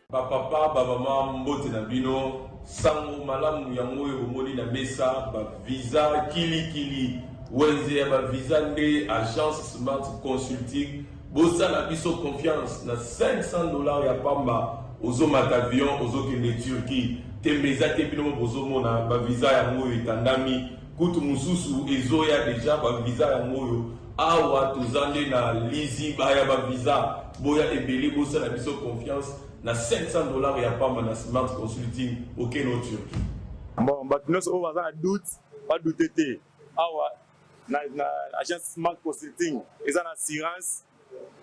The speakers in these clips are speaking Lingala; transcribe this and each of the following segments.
Papa, mama, mbote na bino, sango malamu yango yo moni na mesa, ba visa kili wenze ya ba visa nde agence Smart Consulting, bosa na biso confiance na $500 ya pamba, ozo matavion, ozo kende Turquie, tembeza te bino bozo mona ba visa yango yo etandami, kutu mususu ezo ya deja ba visa yango yo, awa tozande na lizi ba ya ba visa, boya ebeli bosa na biso confiance, na $500 ya pamba na Smart Consulting au Keno Turquie. Bon, nous sommes en doute, pas douter. Na agence Smart Consulting, ils ont l'assurance,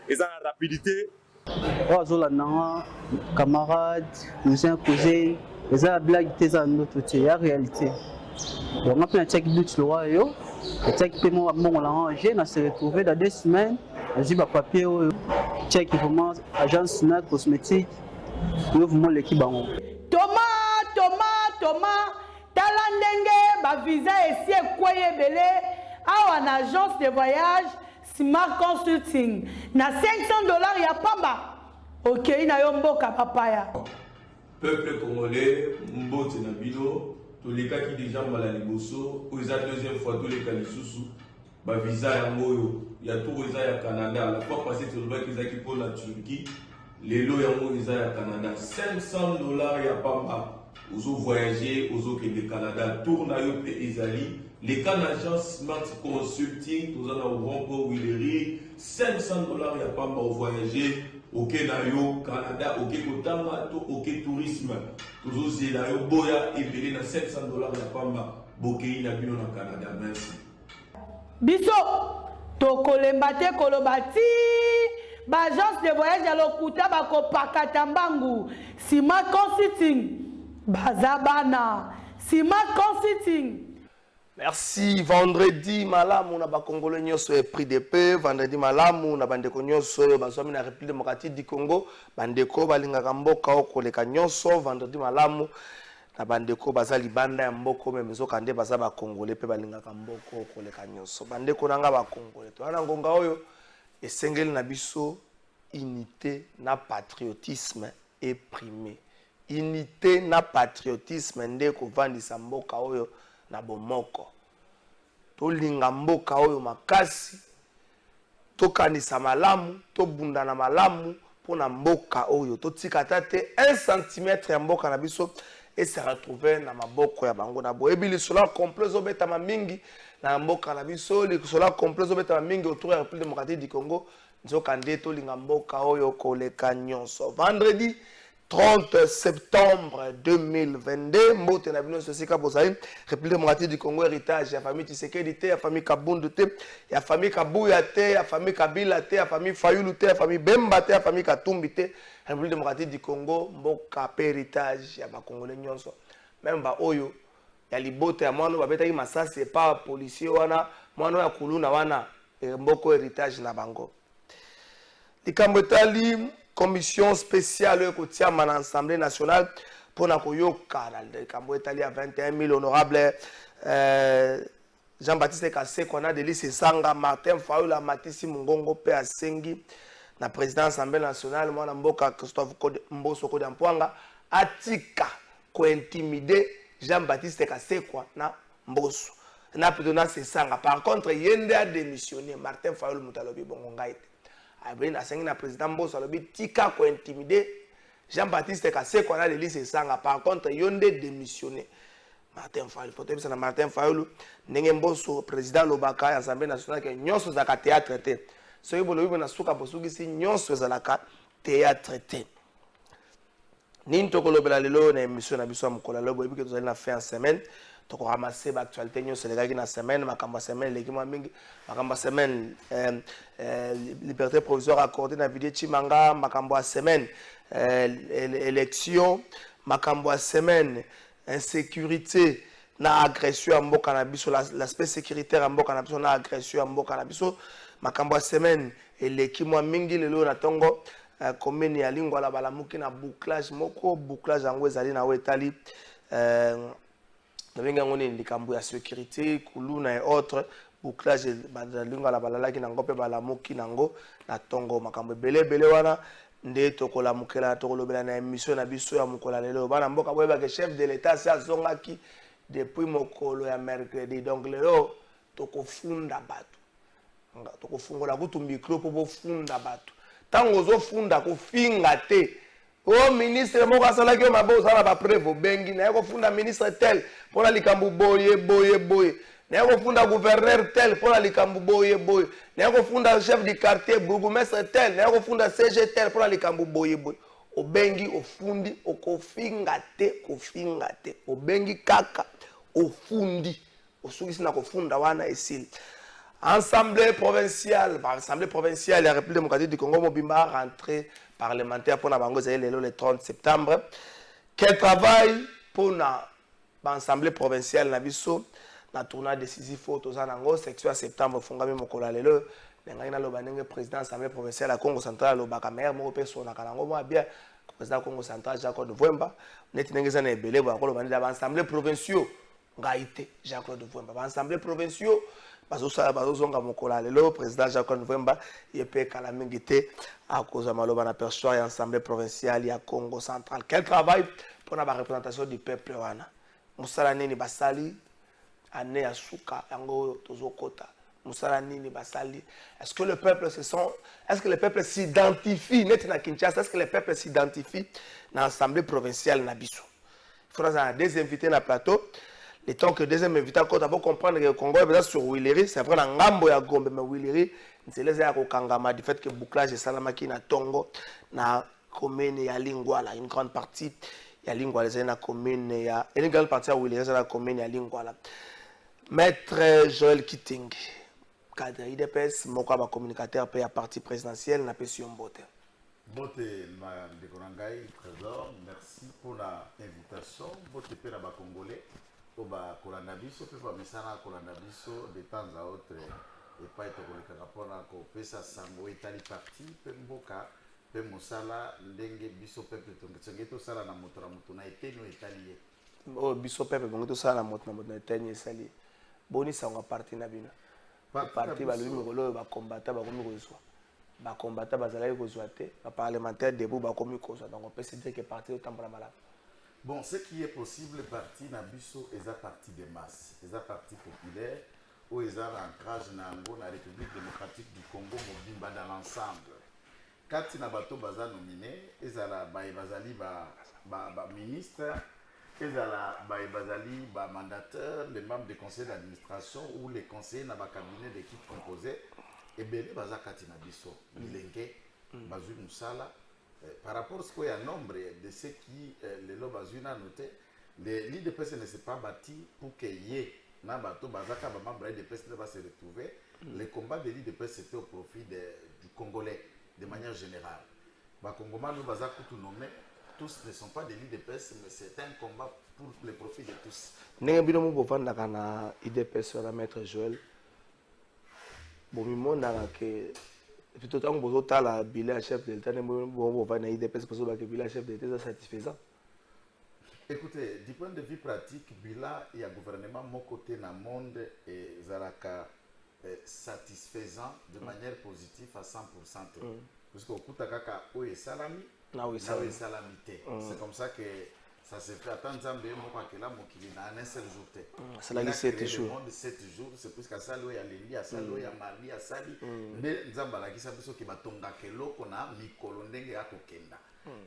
ils ont la rapidité. Camarades, cousins, cousines, ils ont la blague, ils ont notre côté, la réalité. Donc, on a un check doute le roi, le check paiement on l'a rangé, on s'est retrouvé dans 2 semaines, j'ai pas papier, check vraiment agence Smart Cosmétique. Thomas, talandenge ba visa esi ekwaye belé awa na agence de voyage Smart Consulting na $500 ya pamba. OK, na yo mboka papaya. Peuple congolais, mbote na bino, to leka ki déjà mbala liboso, o eza deuxième fois to leka lisusu, ba visa yango yo, ya to eza ya Canada, la fois passée to leka ki zaki pour la Turquie. Les lots yango eza ya Canada, $500 ya pamba. Ozo voyager, ozo ke de Canada, tourne à yo pe ezali. Les cas d'agence Smart Consulting, tous en avons pour Willery, $500 ya pamba au voyager, ok na yo Canada, ok kotama, ok tourisme. Tous ozo la yo boya et belé na $500 ya pamba, bokei na bino na Canada. Merci. Biso, tokolembate kolobati. Agence de voyage à l'Okuta bako pakatambangu Smart Consulting bazabana Smart Consulting. Merci. Vendredi malamu na ba Congolais nyonso e prix de paix. Vendredi malamu na bandeko nyonso bazwami na République démocratique du Congo, bandeko balingaka mboka okoleka nyonso. Vendredi malamu na bandeko baza libanda ya mboko memezo kande baza ba Congolais pe balingaka mboko okoleka nyonso. Bandeko nanga ba Congolais to ana ngonga oyo esengeli na biso unité na patriotisme éprimé. Unité na patriotisme nde kovandisa mboka oyo na bomoko. Tolinga mboka oyo makasi, tokanisa malamu, tobunda na malamu pona mboka oyo. Totika tate 1 cm ya mboka na biso et se retrouver na maboko ya bango na bo. Ebili sola complet obeta mingi na mboka na biso, li sola complet obeta mingi autour de la République démocratique du Congo. Nzoka nde tolinga mboka oyo koleka nyonso. Vendredi 30 septembre 2022, mbote na bino sosika bozali République démocratique du Congo, héritage ya famille Tshisekedi te, ya famille Kabundu te, ya famille Kabuya te, ya famille Kabila te, ya famille Fayulu te, ya famille Bemba te, ya famille Katumbi te. République démocratique du Congo, mboka pe héritage ya ba Congolais nyonso. Même ba oyo ya libote ya mwana babeta ki masasi pa policier wana, mwana ya kuluna wana mboko héritage na bango. Likambo etali commission spéciale kotiama na Assemblée nationale pour na koyoka na likambo etali à 21 000 honorable Jean-Baptiste Kaseko na Delice Sanga, Martin Fayulu, Matisi Mungongo pe asengi na président Assemblée nationale mwana mboka Christophe Mboso Kode Mpwanga atika ko intimider Jean-Baptiste Kaseko na Mboso na plutôt na Sanga. Par contre yende a démissionné Martin Fayulu mutalobi bongo ngaite. Abena asengi na président Mboso alobi tika ko intimider Jean-Baptiste Kaseko na Delice Sanga. Par contre yonde démissionné Martin Fayulu. Faut dire ça na Martin Fayulu ndenge Mboso président lobaka ya Assemblée nationale ke nyonso za ka théâtre te. So yebo lobi na suka bosugi si nyonso za la ka théâtre te. Ni tokolobela lelo na émission na biso mkola lobo ebi ke tozali na fin en semaine. Toko ramasser ba actualité nyonso le gaki na semaine makamba semaine leki mwa mingi makamba semaine liberté provisoire accordée na vidéo Chimanga makambo a semaine élection makambo a semaine insécurité na agression ya mboka na biso l'aspect sécuritaire ya mboka na biso na agression ya mboka na biso makambo ya semaine eleki mwa mingi lelo na ntongo commune ya Lingwala balamuki na bouclage moko bouclage yango ezali na we etali ndenge yango ni likambo ya sécurité kuluna et autres bouclage Lingwala balalaki nango mpe balamuki nango na ntongo makambo ebele wana nde tokolamukela tokolobela na émission na biso ya mokolo lelo bana mboka boyebaka chef de l'état se azongaki depuis mokolo ya mercredi donc lelo tokofunda bato tokofungola kutu micro mpo bofunda bato ntango ozofunda kofinga te o ministre moko asalaki yo mabe ozala na bapreve obengi naye kofunda ministre tel mpona likambo boye naye kofunda gouverneur tel mpona likambo boye naye kofunda chef du quartier bourgmestre tel naye kofunda cg tel mpona likambo boye obengi ofundi okofinga te obengi kaka ofundi osukisi na kofunda wana esili Assemblée provinciale ya République démocratique du Congo mobimba rentrée parlementaire pour la bango le 30 septembre. Quel travail pour l'Assemblée provinciale na biso na tournoi décisif photo zanango section septembre fongami mokola lelo nenga na lobanenge président Assemblée provinciale ya Congo central lobaka maire moko peso na kanango mo bien président Congo central Jacques Vwemba neti nengeza na ebele bo akolo bandi ba Assemblée provinciaux ngaite Jacques Vwemba ba Assemblée provinciaux bazozonga mokola lelo président Jacques Vwemba yepe kala mingi te akoza maloba na perso ya Assemblée provinciale ya Congo central. Quel travail pour la représentation du peuple wana musala nini basali ane ya suka yango tozokota musala nini basali est-ce que le peuple s'identifie net na Kinshasa est-ce que le peuple s'identifie na Assemblée provinciale na biso il faudra des invités na plateau. Le temps que deuxième invité encore d'abord comprendre que le Congo est sur Willery, c'est vrai dans Ngambo ya Gombe mais Willery c'est les ya kokangama du fait que bouclage salamaki na Tongo na commune ya Lingwala une grande partie ya Lingwala c'est na commune ya une grande partie ya Willery c'est la commune ya Lingwala. Maître Joël Kiting cadre IDPS moko ba communicateur pe ya parti présidentiel na Pession Mbote. Bote na Ndekonangai trésor merci pour l'invitation bote pe na ba congolais oba kolanda biso pe bamisana kolanda biso de temps à autre et pas être koleka pona ko pesa sango etali parti pe mboka pe mosala ndenge biso peuple tongi to sala na moto na etenyo etali o biso peuple bongo to sala na moto na etenyo esali boni sango parti na bino parti ba lumi kolo ba combattant ba komi kozwa ba combattant bazalaki kozwa te ba parlementaire debout ba komi kozwa donc on peut se dire que parti otambola malamu. Bon, ce qui est possible, parti Nabiso, est un parti de masse, est un parti populaire, ou est un ancrage dans la République démocratique du Congo, Mobimba dans l'ensemble. Quand il y a bateau baza nominé, ils ont bazali ba ministre, ils ont bazali ba mandateur, les membres du conseil d'administration ou les conseillers dans le cabinet d'équipe composée, et bien les baza kati Nabiso, Milenge, Bazu Moussala. Par rapport à ce qu'il y a nombre de ceux qui les lobazuna a noté, l'IDPS ne s'est pas bâti pour qu'il y ait un bateau bazaka membre l'IDPS ne va se retrouver. Les combats de l'IDPS c'était au profit du Congolais de manière générale. Les Congolais nous bazaka tout nommé, tous ne sont pas de l'IDPS mais c'est un combat pour le profit de tous. N'engue bino mo bovanda kana IDPS la maître Joël. Bomimo na que plutôt tant que la bilan chef de l'État bon va na IDPS parce que le bilan chef de l'État est satisfaisant. Écoutez, du point de vue pratique, bilan il y a gouvernement mon côté dans le monde et zaraka satisfaisant de manière positive à 100%. Parce qu'au coup kaka o salami na o salamité. C'est comme ça que ça se fait attendre Zambé mo que là mo qui na un seul jour. C'est la 7 jours. 7 jours, c'est plus qu'à salo ya lendi, à salo ya mardi, à sali. Mais Nzamba la kisa biso ki batonga ke loko na mikolo ndenge ya kokenda.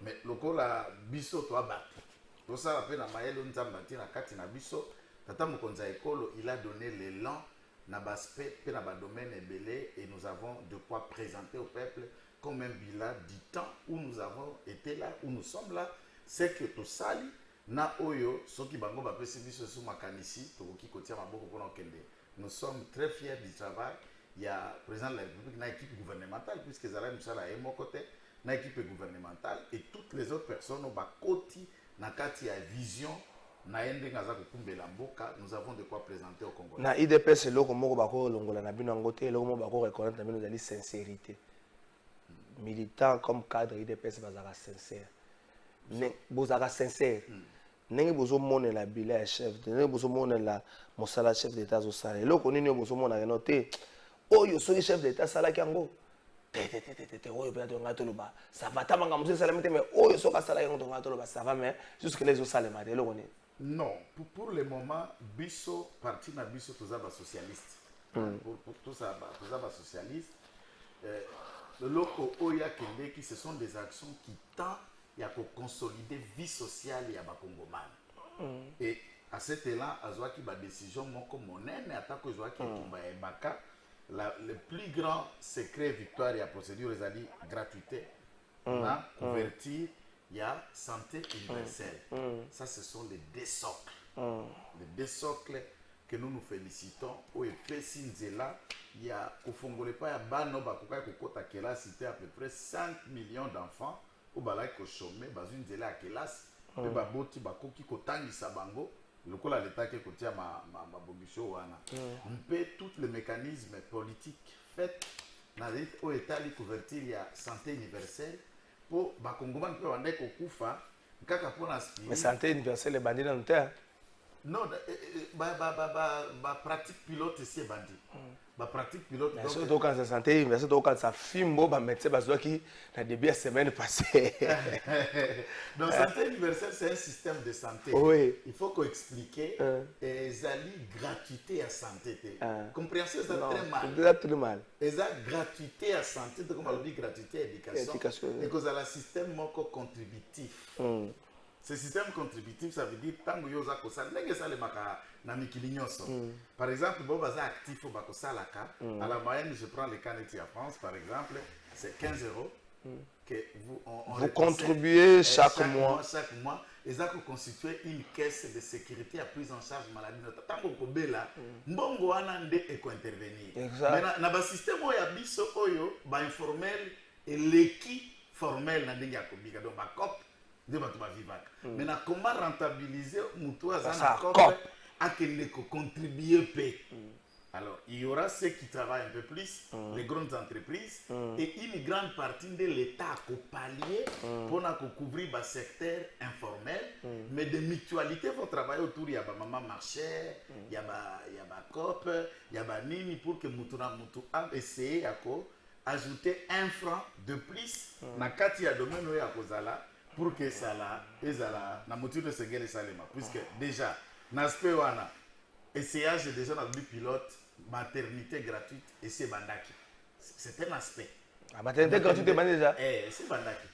Mais loko la biso to abati. Pour ça après na mayelo Nzamba ti na kati na biso, tata mokonza ekolo, il a donné l'élan na baspect pe na ba domaine ebele et nous avons de quoi présenter au peuple comme un bilan du temps où nous avons été là, où nous sommes là, c'est que tout sali na oyo soki bango ba pesi biso sous makanisi to ki kotia maboko pona okende. Nous sommes très fiers du travail. Il y a président de la République na équipe gouvernementale puisque Zala Moussala est mon côté na équipe gouvernementale et toutes les autres personnes ont ba koti na kati ya vision naende ngaza kukumbela mboka, nous avons de quoi présenter au Congo. Na IDPS eloko moko bako longola na bino ngote eloko moko bako reconnaître na bino zali sincérité. Militant comme cadre IDPS bazaka sincère. Ne bozaka sincère. Ndenge bozo mona la bila chef, ndenge bozo mona la mosala chef d'état zo sala. Eloko nini bozo mona noté oyo soki chef d'état sala kango. Oyo peut être ngato loba. Ça va ta manga muso sala mete mais oyo soka sala kango ngato loba ça va mais jusque les zo sala mate eloko nini. Non, pour le moment, Bisso, parti na Bisso, tous les socialistes. Pour tout ça, tous les socialistes. Le loco Oya Kende, qui ce sont des actions qui tendent à consolider la vie sociale et à Congoman. Et à cet élan, à Zouaki, la décision, mon comme on est, à Tako Zouaki, le plus grand secret victoire et la procédure, les alliés gratuité, on a converti. Il y a santé universelle. Ça, ce sont les deux socles. Les deux socles que nous nous félicitons. Au EPC Nzela, il y a au Fongole pas ya bano bakoka kokota kelas cité à peu près 5 millions d'enfants au balai ko chômé bazu Nzela kelas pe baboti bakoki kotangisa bango lokola l'état ke kotia ma bogisho wana. Mpe tous les mécanismes politiques faits na au état li couverture il y a santé universelle. Pour les Congolais qui ont été kufa, mais santé universelle est bandit dans le terre. Non, pratique pilote ici est bandit. Pratique pilote. Surtout quand c'est santé universelle, quand ça filme, médecin qui a début la semaine passée. Donc santé universelle, c'est un système de santé. Oui. Il faut qu'on explique les alliés gratuité à santé. Compréhension, c'est très mal. C'est très mal. Les alliés gratuité à santé, comme on dit gratuité à éducation. Et que c'est un système contributif. Ce système contributif, ça veut dire que tant que vous avez ça, par exemple, si vous êtes actif au Bakosalaka, à la moyenne, je prends le cas de France, par exemple, c'est 15 € que vous contribuez chaque mois. Chaque mois, et ça vous constituez une caisse de sécurité à prise en charge maladie. Tant que vous avez là, vous avez intervenir. Mais dans le système, il y a biso oyo, informel et l'équipe formelle dans le cas donc COP. Maintenant, comment rentabiliser Moutoua COP à contribuer. Alors, il y aura ceux qui travaillent un peu plus, les grandes entreprises, et une grande partie de l'État au palier pour couvrir le secteur informel, mais des mutualités vont travailler autour. Il y a Maman Marché, il y a COP, il y a Nini pour que Moutoua essaye d'ajouter 1 franc de plus dans le domaine où il y a pour que ça la motive de se gagner salema puisque déjà l'aspect wana essayage déjà dans le pilote maternité gratuite et c'est bandaki c'est un aspect maternité gratuite est déjà c'est bandaki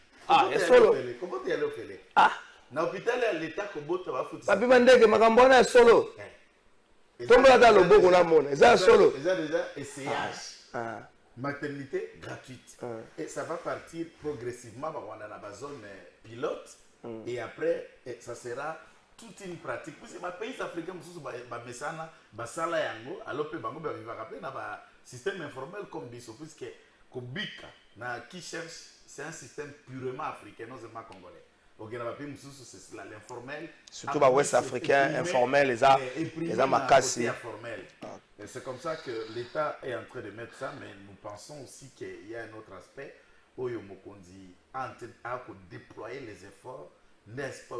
et solo comment tu allais faire na hôpital ya l'état ko bota ba futi papi bandeke makambo na solo tombola ta loboko na mona eza solo eza déjà essayage maternité gratuite. Et ça va partir progressivement dans la zone pilote. Et après, ça sera toute une pratique. Parce que les pays africains, alors système informel comme Bisso, puisque Kobika, qui cherche, c'est un système purement africain, non seulement congolais. C'est l'informel. Surtout les Ouest africains, informels, les amakassi. C'est comme ça que l'État est en train de mettre ça, mais nous pensons aussi qu'il y a un autre aspect. Oyo Mokondi a déployer les efforts, n'est-ce pas,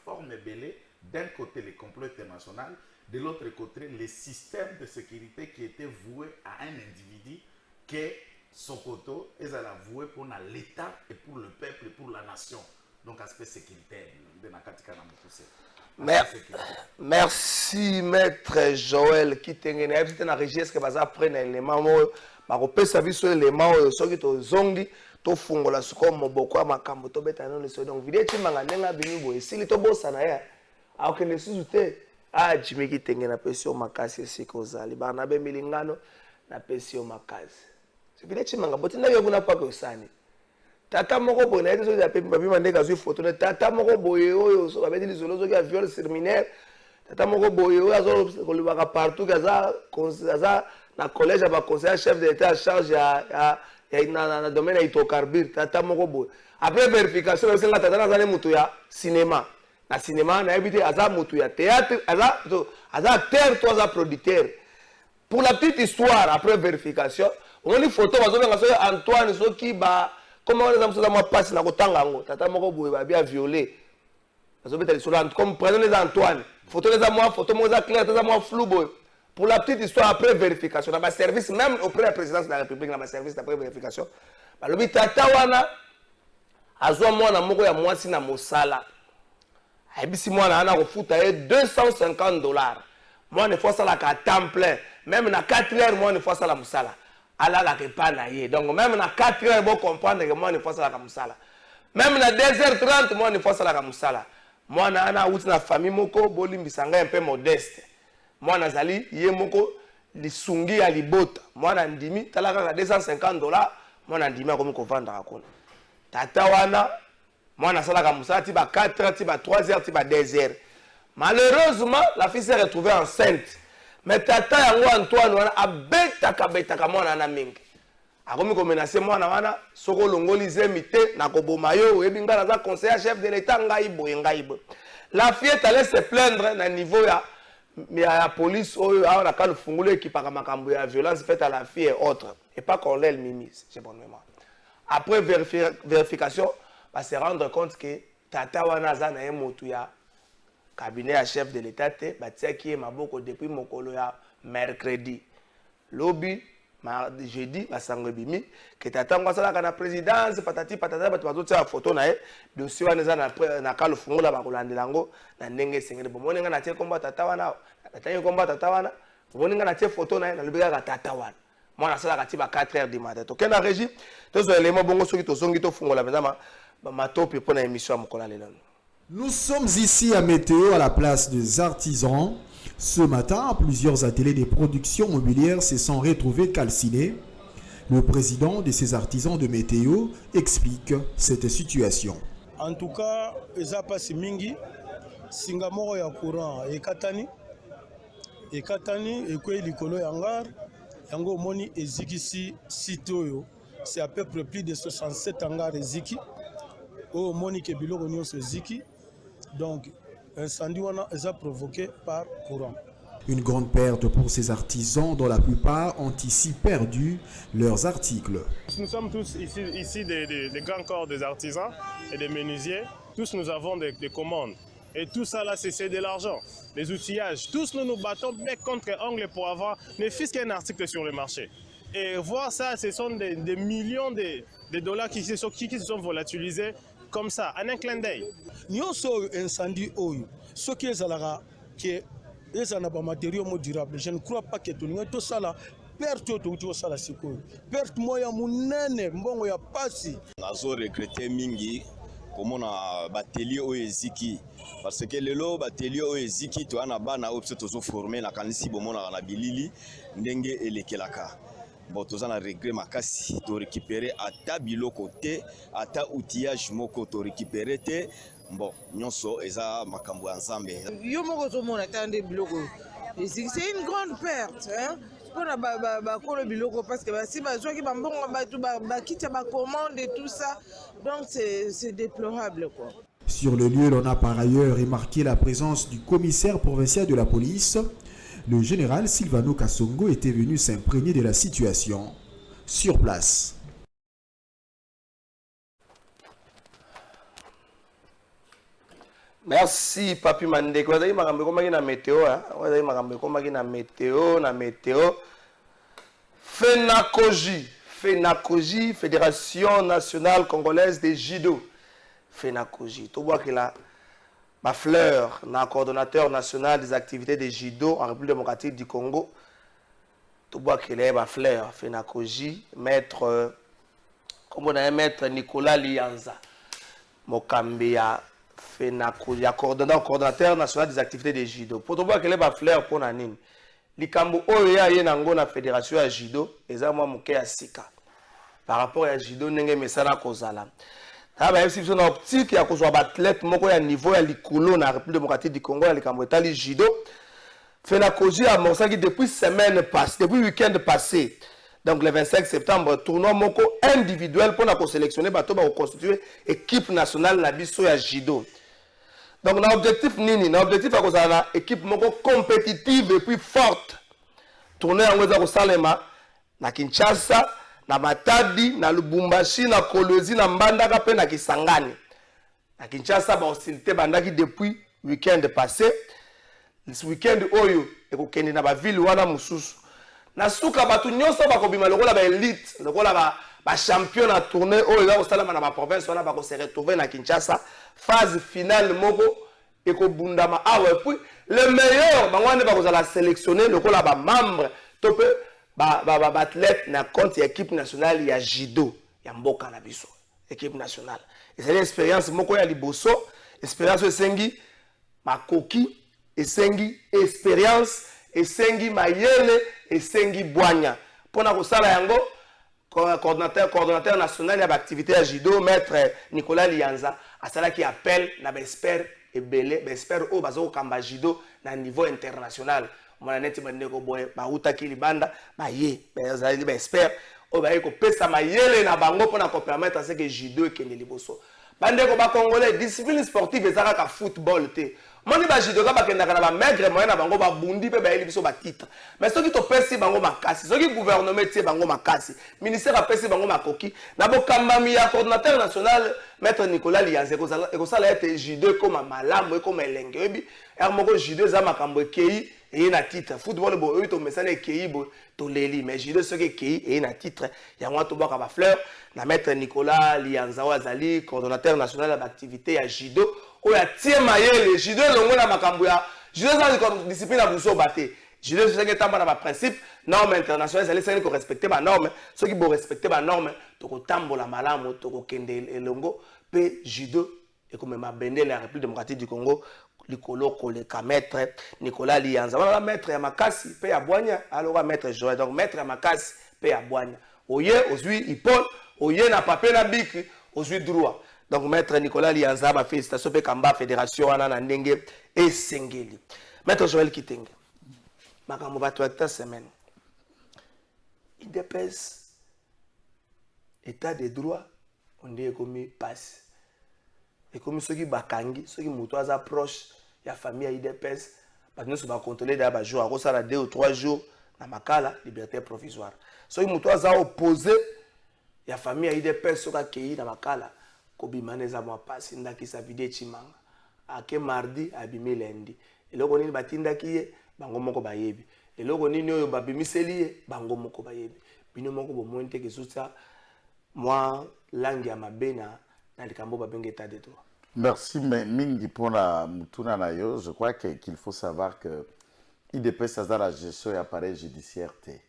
forme belée, d'un côté les complots internationaux, de l'autre côté les systèmes de sécurité qui étaient voués à un individu qui Sokoto est à la vouée pour l'État et pour le peuple et pour la nation. Donc, aspect sécuritaire de Nakatika Merci, maître Joël qui est en régie. Est-ce que vous avez pris l'élément vous avez vu sur l'élément ceux qui sont zongi to fungola sukomo boko makambo to beta non le donc vidéo timanga nenga binibo esili to bossa na ya akende suzute jimi ki tengena pesio makasi sikozali bana be milingano na pesio makasi vidéo timanga botinda yo kuna pa ko sani tata moko boye na yeso ya pepe babi mandeka zwi photo na tata moko boye oyo so babedi lizolo zo ya viol séminaire tata moko boye oyo azo kolibaka partout kaza na collège ba conseiller chef d'état en charge na domaine hydrocarbure tata moko boye après vérification c'est nga tata na zane mutu ya cinéma na cinéma na habité aza motu ya théâtre aza acteur to aza producteur. Pour la petite histoire après vérification on a une photo bazobenga so Antoine soki ba comment on les amso moi passe na kotanga ngo tata moko boye ba bien violé bazobeta lisolo comme prenez les Antoine photo les a moi photo moi za clair les a moi flou boye. Pour la petite histoire après vérification dans ma service même auprès de la présidence de la République dans ma service après vérification balobi tata wana azwa mwana moko ya mwasi na mosala ayebisi mwana ana kofuta ye $250 mwana fois ça la ka temps plein même na 4 heures mwana fois ça la mosala ala la kepa na ye donc même na 4 heures bon comprendre que mwana fois ça la ka mosala même na 2h30 mwana fois ça la ka mosala mwana ana uti na famille moko bolimbisa ngai un peu modeste mwana zali ye moko lisungi ya libota mwana ndimi talaka ka $250 mwana ndimi akomi kovanda kuna tata wana mwana salaka musala ti ba 4 heures ti ba 3 heures ti ba 2 heures. Malheureusement la fille s'est retrouvée enceinte mais tata yango Antoine wana abetaka mwana na mingi akomi ko menacer mwana wana soko longoli zemi te na koboma yo oyebi nga naza conseiller chef de l'état ngai boye. La fille est allée se plaindre na niveau ya police oyo aona ka lufungule ekipaka makambo ya violence faite à la fille et autres et pas qu'on l'elle mimise c'est bon mémoire. Après vérification va se rendre compte que tata wana za na motu ya cabinet ya chef de l'état te batiaki maboko depuis mokolo ya mercredi lobby jeudi basango bimi que tata ngo sala kana présidence patati patata bato bazotia photo na ye dossier wana za na kalo fungula bakolandela ngo na ndenge sengele bomone nga na tie komba tata wana tata komba tata wana bomone nga na tie photo na ye na lobika ka tata wana mwana sala kati ba 4 heures du matin to kena régie to zo élément bongo soki to zongi to fungola mezama matopi pour na émission ya mokola lelo. Nous sommes ici à Météo à la place des artisans. Ce matin, plusieurs ateliers de production mobilière se sont retrouvés calcinés. Le président de ces artisans de Météo explique cette situation. En tout cas, les apasi mingi, singamoro ya courant et katani et quoi likolo yangar, yango moni ezikisi sitoyo, c'est à peu près plus de 67 hangars eziki. O moni ke biloko nyonso eziki. Donc, incendie wana est provoqué par courant. Une grande perte pour ces artisans dont la plupart ont ici perdu leurs articles. Nous sommes tous ici des grands corps des artisans et des menuisiers. Tous nous avons des commandes. Et tout ça là, c'est de l'argent, des outillages. Tous nous battons bec contre ongle pour avoir ne fût-ce qu'un article sur le marché. Et voir ça, ce sont des millions de dollars qui se sont volatilisés. Comme ça, en un clin d'œil. Nous avons un incendie, ce qui est à qui est un matériau durable. Je ne crois pas que tout ça là, perte tout ça là, c'est quoi? Perte moya munene, mbongo ya pasi. Nazo regretter mingi, comme on a batelier au eziki, parce que le lot batelier au eziki, tu as na bana option toujours formé na kanisi bomona na bilili, ndenge elekelaka. Bon, tous en a regret makasi to récupérer ata biloko te ata outillage moko to récupérer te bon nyonso eza makambo ya nzambe yo moko to mona tande biloko c'est une grande perte hein pour ba kolo biloko parce que si ba joki ba mbongo ba kita ba commande et tout ça donc c'est déplorable quoi. Sur le lieu, l'on a par ailleurs remarqué la présence du commissaire provincial de la police. Le général Silvano Kassongo était venu s'imprégner de la situation sur place. Merci Papi Mandeko. Vous avez dit na météo, hein? Vous avez dit na météo. FENACOJI, Fédération nationale congolaise des judo. FENACOJI. Tu vois que là. Ma fleur, coordonnateur national des activités de judo en République démocratique du Congo. Tout bois qu'il est ma fleur, FENACOJI, maître, comme on a un maître Nicolas Lianza, Mokambia, FENACOJI, coordonnateur national des activités de judo. Pour tout bois qu'il est ma fleur pour Nanine. Likambo Oya Yenango na fédération à judo, et ça moi moké à Sika. Par rapport à judo, n'engé mesana kozala. Il y a une optique, il y a un athlète qui a un niveau à l'Ikoulo, dans la République démocratique du Congo, dans le judo. FENACOJI a amorcé depuis semaine passée, depuis le week-end passé, donc le 25 septembre, tournoi moko individuel pour sélectionner pour constituer l'équipe nationale de la judo. Donc, notre objectif, notre objectif est une équipe compétitive et puis forte. Tourner en Salema, na Kinshasa, na Matadi, na Lubumbashi, na Kolwezi, na Mbandaka, pe na Kisangani. Na Kinshasa, ba hostilité bandaki depuis le week-end passé. Ce week-end, oyo, ekokende na ba ville wana mususu. Na suka batu nyonso bakobima lokola ba élite, lokola ba champion na tournée oyo za kosalama na ba province wana ba ko se retrouver na Kinshasa. Phase finale moko ekobundama awa et puis le meilleur bangwane ba kozala sélectionner lokola ba membre to pe ba athlète na compte équipe nationale ya judo ya mboka na biso équipe nationale et c'est l'expérience moko ya liboso expérience esengi makoki esengi expérience esengi mayele esengi bwanya pona kosala yango coordonnateur national ya activité ya judo maître Nicolas Lianza asala qui appelle na expert ebele expert o bazo kamba judo na niveau international mona neti bandeko boye ba utaki libanda ba ye bazali ba expert o ba yeko pesa mayele na bango pona ko permettre ce que judo ekende liboso bandeko ba congolais discipline sportive ezaka ka football te moni ba judo ka bakendaka na ba maigre moyen na bango ba bundi pe ba yeli biso ba titre mais soki to pesi bango makasi soki gouvernement tie bango makasi ministère a pesi bango makoki na bokambami ya coordinateur national maître Nicolas Lianze ekozala ete judo comme malamu comme elenge ebi moko judo za makambo ekei et na titre football bo eux to mesana ekei bo to leli mais judo soki ekei et na titre ya mwa to baka ba fleur na maître Nicolas Lianza wazali coordonnateur national d'activité ya judo oya tie mayele judo longo na makambo ya judo za discipline na buso baté judo c'est que tamba na ba principe normes internationales c'est que respecter ba normes ceux qui bo respecter ba normes to ko tambola malamu to ko kende elongo pe judo et comme ma bende la République démocratique du Congo likolo koleka maître Nicolas Lianza wana maître ya makasi pe ya bwanya alors maître Joël donc maître ya makasi pe ya bwanya oye ozui ipol oye na papier na biki ozui droit donc maître Nicolas Lianza ba félicitations pe kamba fédération wana na ndenge esengeli maître Joël Kitenge makambo ba toita semaine IDPS état de droit on dit comme passe et comme ceux qui bakangi ceux qui muto aza proche ya famille ya IDPS ba nous ba contrôler da ba jour ça la 2 ou 3 jours na makala liberté provisoire ceux qui muto aza opposé ya famille ya IDPS soka kei na makala ko bimaneza mo passe ndaki sa vidé chimanga ake mardi abimi lundi eloko nini batindaki ye bango moko bayebi eloko nini oyo babimiseli ye bango moko bayebi bino moko bomonte ke susa moi langue ya mabena na likambo babenge état de droit. Merci mingi pour la mutuna na yo. Je crois qu'il faut savoir que IDPS ça dans la gestion et appareil judiciaire té.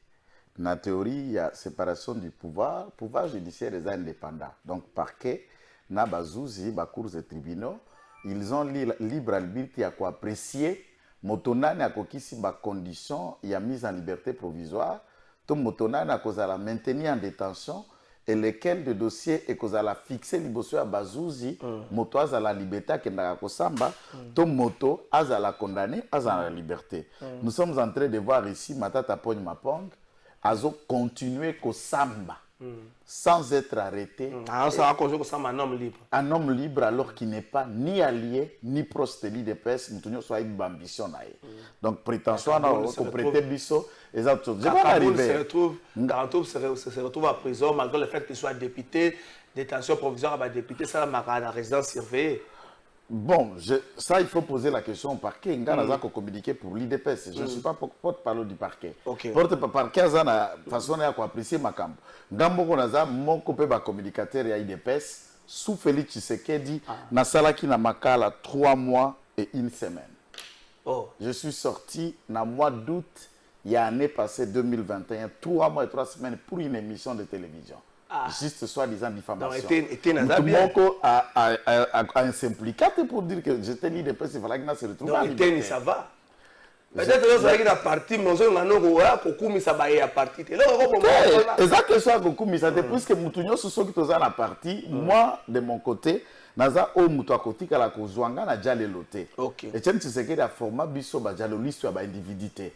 Na théorie il y a séparation du pouvoir judiciaire est indépendant. Donc parquet na bazuzi ba cours et tribunaux ils ont libre arbitre à quoi apprécier motonane akokisi ba conditions il y a mise en liberté provisoire to motonane à cause à la maintenir en détention et lesquels de dossiers et cause à la fixer liboso ya bazuzi moto à la liberté kendaka kosamba to moto à la condamné à la liberté. Nous sommes en train de voir ici Matata Pony Mapong azo continuer kosamba sans être arrêté. Ça va un homme libre. Un homme libre alors qu'il n'est pas ni allié ni proche de l'IDPS, nous soit une ambition. Donc prétention à prêter biso et ça tout. Se retrouve à prison malgré le fait qu'il soit député, détention provisoire à député, ça la résidence surveillée. Bon, ça il faut poser la question au parquet. Ngana ko communiquer pour l'IDPS. Je ne suis pas porte-parole du parquet. Porte-parquet na façon ya ko apprécier makambo. Ngambo ko naza moko pe ba communicateur ya IDPS sous Félix Tshisekedi na salaki na makala 3 mois et 1 semaine. Je suis sorti na mois d'août il y a année passée 2021 3 mois et 3 semaines pour une émission de télévision. Juste soi-disant diffamation. Tout a s'impliqué pour dire que j'étais l'IDPS, il fallait que ça se retrouve à l'IDPS. Ça va. Peut-être que c'est la partie, mais on a Kokumi ça va y partie. Exactement ça Kokumi ça plus que Moutounyo ce sont qui sont la partie. Moi de mon côté, naza o muto akoti kala kozwanga na jale loté. Et tiens tu sais que la format biso ba jalo liste ba individualité.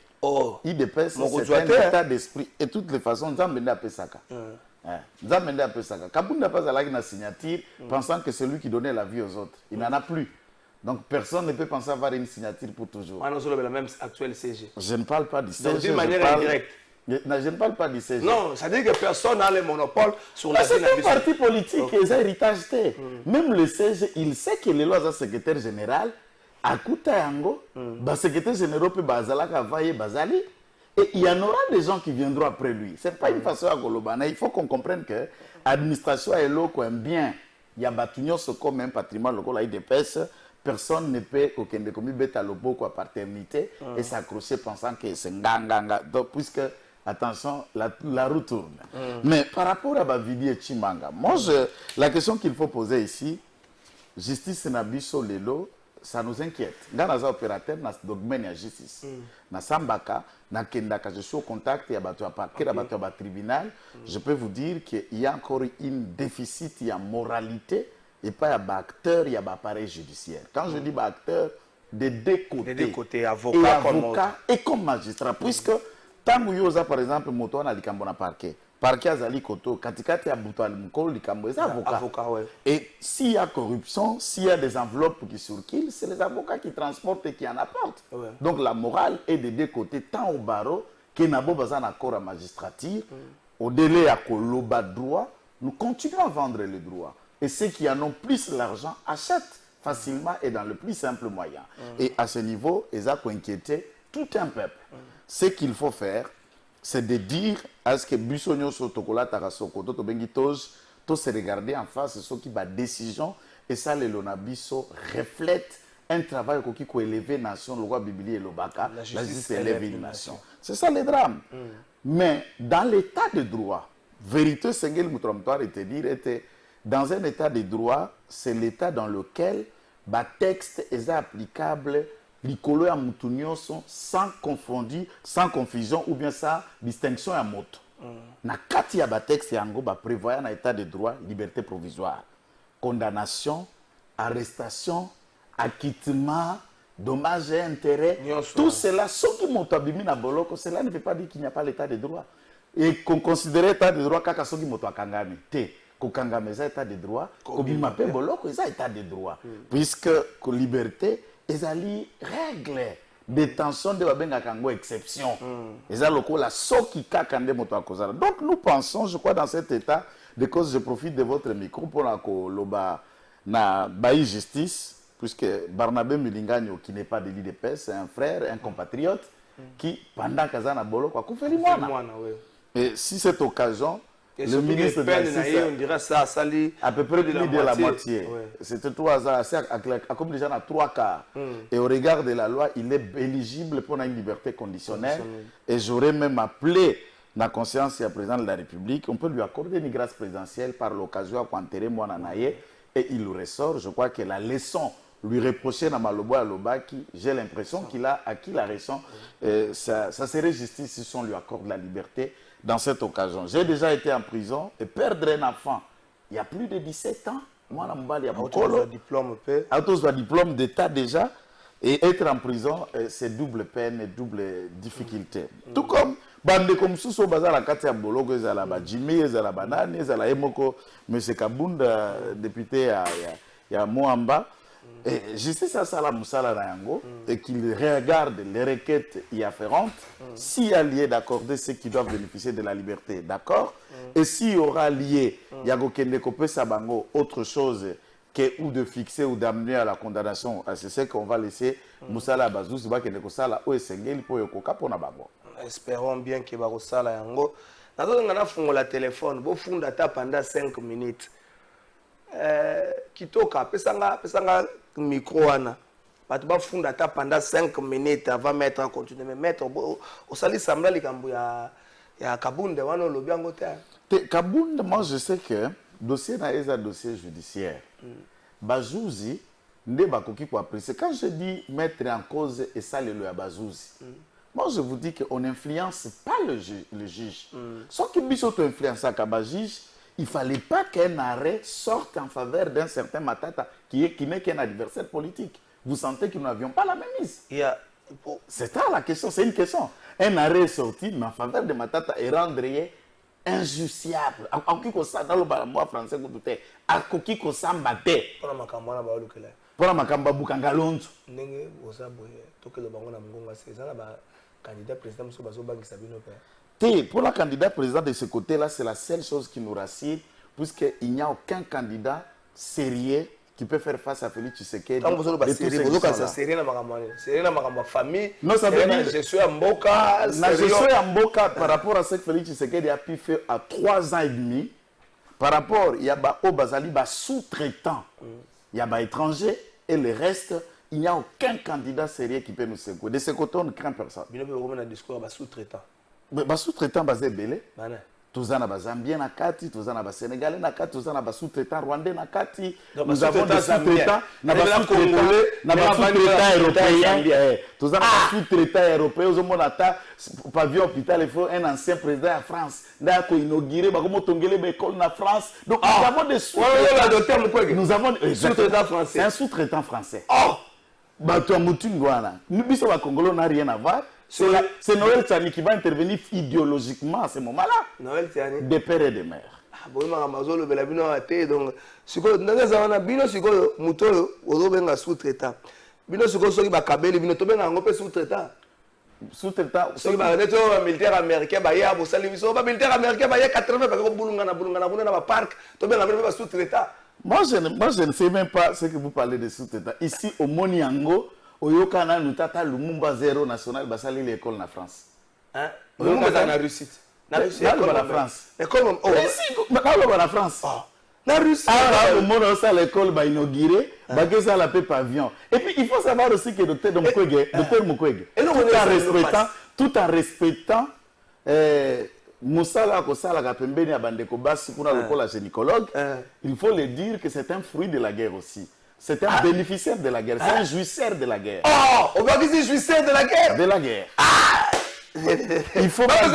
IDPS c'est un état d'esprit et toutes les façons nzambe a pesaka. Nzambe a pesaka. Kabunda pas alaki na signature pensant que c'est lui qui donnait la vie aux autres. Il n'en a plus. Donc personne ne peut penser avoir une signature pour toujours. On a la même actuelle CG. Je ne parle pas du CG. D'une manière indirecte. Je ne parle pas du CG. Non, ça veut dire que personne n'a le monopole sur la c'est vie. un parti politique, ils ont héritage. Même le CG, il sait que le loi secrétaire général, à Koutayango, le secrétaire général peut bazalaka vailler bazali. Et il y en aura des gens qui viendront après lui. Ce n'est pas une façon à Golobana. Il faut qu'on comprenne que l'administration est là comme bien. Il y a Batunyo comme un patrimoine local IDPS. Personne ne peut aucun de commis bête à l'obo quoi paternité et s'accrocher pensant que c'est nganga. Donc puisque attention la roue tourne. Mais par rapport à Bavidi et Chimanga, moi la question qu'il faut poser ici, justice nabiso lelo, ça nous inquiète. Dans les opérateurs, dans le domaine de la justice, dans Sambaka, dans Kendaka, je suis au contact, il y a un parquet, il y a un tribunal. Je peux vous dire qu'il y a encore une déficit, il y a moralité, et pas il y a acteur, il y a appareil judiciaire. Quand je dis acteur, des deux côtés. Des deux côtés, avocat et comme magistrat. Puisque, tant que vous par exemple, moto na likambo na parquet. Parquet azali koto, katikati ya buto alimukolo likambo, c'est avocat. Ouais. Et s'il y a corruption, s'il y a des enveloppes qui circulent, c'est les avocats qui transportent et qui en apportent. Ouais. Donc la morale est des deux côtés, tant au barreau, que nabo bazan accord à magistrature, au délai à koloba droit, nous continuons à vendre le droit. Et ceux qui en ont plus l'argent achètent facilement et dans le plus simple moyen. Et à ce niveau, ils ont inquiété tout un peuple. Ce qu'il faut faire, c'est de dire à ce que Bussonio Sotokola Tarasoko, Toto Bengitoj, tout se regarder en face, ce qui va décision, et ça, le Lonabiso reflète un travail qui peut élever la nation, le roi Bibli et le Baka, la justice élève une nation. C'est ça le drame. Mais dans l'état de droit, vérité, Sengel Moutramtoire était dire, était dans un état de droit, c'est l'état dans lequel le texte est applicable l'icolo à Moutounioso sans confondu, sans confusion ou bien sans distinction à moto. Na kati ya texte yango ba prévoit un état de droit, liberté provisoire, condamnation, arrestation, acquittement, dommages et intérêts. Tout cela, ce qui motabimi na boloko, cela ne veut pas dire qu'il n'y a pas l'état de droit. Et qu'on considère l'état de droit kaka soki moto akangami te. Kokangami za état de droit, kobima pe boloko za état de droit. Puisque ko liberté ezali règle détention de babenga kango exception ezali lokola soki kaka nde moto akozala. Donc nous pensons, je crois, dans cet état de cause, je profite de votre micro pour la koloba na bayi justice, puisque Barnabé Milinganyo, qui n'est pas de l'IDPS, c'est un frère, un compatriote qui pendant kazana bolo kwa kufeli mwana. Et si cette occasion, et le ministre de la Justice, on dirait ça, à peu près plus de la moitié. Ouais. C'était 3 ans, comme déjà à 3 quarts. Et au regard de la loi, il est éligible pour une liberté conditionnelle. Et j'aurais même appelé la conscience du président de la République, on peut lui accorder une grâce présidentielle par l'occasion à Kwantere Mouananaye, et il le ressort. Je crois que la leçon lui reprocher dans Malobo Alobaki, j'ai l'impression qu'il a acquis la raison. Ça serait justice si on lui accorde la liberté. Dans cette occasion, j'ai déjà été en prison et perdre un enfant il y a plus de 17 ans. Moi, il y a beaucoup de diplôme d'État déjà. Et être en prison, c'est double peine et double difficulté. Tout comme bande comme sous au bazar la carte bologo ezala ba Jimmy ezala banane ezala emoko monsieur Kabunda député ya Moamba. Et justice à Salah Moussala Nayango et qu'il regarde les requêtes y afférentes, s'il y a lié d'accorder ceux qui doivent bénéficier de la liberté, d'accord. Et s'il y aura lié, Yagokende Kopé Sabango, autre chose que ou de fixer ou d'amener à la condamnation, c'est ce qu'on va laisser Moussala Bazou, c'est pas que Nekosala ou Esengeli pour Yokoka pour Nabango. Espérons bien que Barosala Yango. Nous avons la téléphone, vous fondez pendant 5 minutes. Kitoka pesanga micro wana batu bafunda ta pendant 5 minutes avant mettre en continuer mais mettre au sali sambla likambo ya Kabunda wana lobi yango te Kabunda. Moi je sais que dossier na eza dossier judiciaire bazuzi nde bakoki ko apprécier. Quand je dis mettre en cause et ça le ya bazuzi, moi je vous dis que on n'influence pas le juge. Sauf que biso to influencer ka ba juge. Il ne fallait pas qu'un arrêt sorte en faveur d'un certain Matata qui n'est qu'un adversaire politique. Vous sentez que nous n'avions pas la même mise. C'est ça la question, c'est une question. Un arrêt est sorti en faveur de Matata et rendre injusticiable. Dans le mot français, Pour la makamba bukanga lonzo. Ndenge oza boye tokelo bango na mongonga c'est ça ba candidat président so bazo bangi Sabino père. Pour la candidat président de ce côté-là, c'est la seule chose qui nous rassure, puisqu'il n'y a aucun candidat sérieux qui peut faire face à Félix Tshisekedi. Quand vous avez sérieux na ma famille, non, ça veut dire je suis à Mboka, je suis à Mboka par rapport à ce que Félix Tshisekedi a pu faire à 3 ans et demi. Par rapport, il y a au Bazali sous-traitant, il y a étranger et le reste, il n'y a aucun candidat sérieux qui peut nous secouer. De ce côté, on ne craint personne. Il y a un discours sous-traitant. Sous-traitant basé belé. Tous en a Zambien na kati, tous en a Sénégalais na kati, tous en a sous-traitant rwandais na kati. Nous avons des sous-traitants, sous-traitants européens. Tous en a sous-traitants européens. Aux hommes nata pavillon hôpital, il faut un ancien président de France. D'accord, inauguré, bagomo tongele l'école na France. Donc nous avons des sous-traitants. Nous avons sous-traitant français. Un sous-traitant français. Oh, bato mutungwana. Nous biso ba Congolais n'a rien à voir. C'est Noël Tchani qui va intervenir idéologiquement à ce moment-là. Noël Tchani. De père et de mère. Bon, Maramazolo, Belabino a été donc. Si vous avez Bino, si vous Mouto, Ozobenga sous-traitant. Bino, si vous avez Bakabeli, Bino, Tobenga, un sous-traitant. Sous-traitant. Si vous avez un militaire américain, il y a un militaire américain, il y a 80 parc, Tobenga, un sous-traitant. Moi, je ne sais même pas ce que vous parlez de sous-traitant. Ici, au Moniango, Oyokana nous tata Lumumba zéro national basali l'école na France. Hein? Lumumba na Russie. Na France. École oh. Na France. Na Russie. Ah, au moment où ça l'école va inaugurer, bah que ça la paix pavillon. Et puis il faut savoir aussi que docteur Mukwege, tout en respectant Moussala Kosala Kapembeni à Bandeko Bassi pour la gynécologue, il faut le dire que c'est un fruit de la guerre aussi. C'est un bénéficiaire de la guerre, c'est un jouisseur de la guerre. Oh, on va dire jouisseur de la guerre. De la guerre. Il faut pas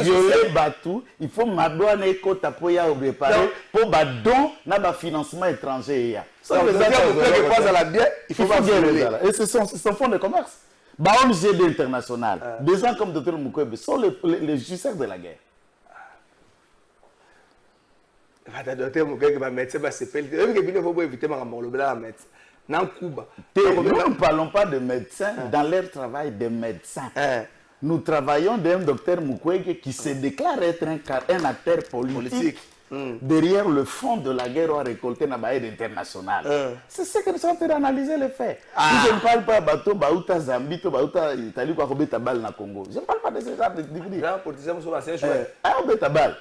violer Batou, il faut m'adouaner kota pour y réparer pour badon na ba financement étranger. Ça veut dire que à la guerre, il faut pas violer. Et c'est son fonds de commerce. Bah on GD international. Des gens comme Dr Mukwege sont les jouisseurs de la guerre. Docteur Mukwege va mettre ça s'appelle. Même que bien faut éviter ma mettre. Nous ne parlons pas de médecins dans leur travail de médecins. Nous travaillons d'un docteur Mukwege qui se déclare être un acteur politique derrière le fond de la guerre à récolter dans l'aide internationale. C'est ce que nous sommes en train d'analyser les faits. Si je ne parle pas de bateau, Baouta Zambie, Baouta Italie, Baouta Bal na Congo. Je ne parle pas de ces gens de degrés. Baouta Bal.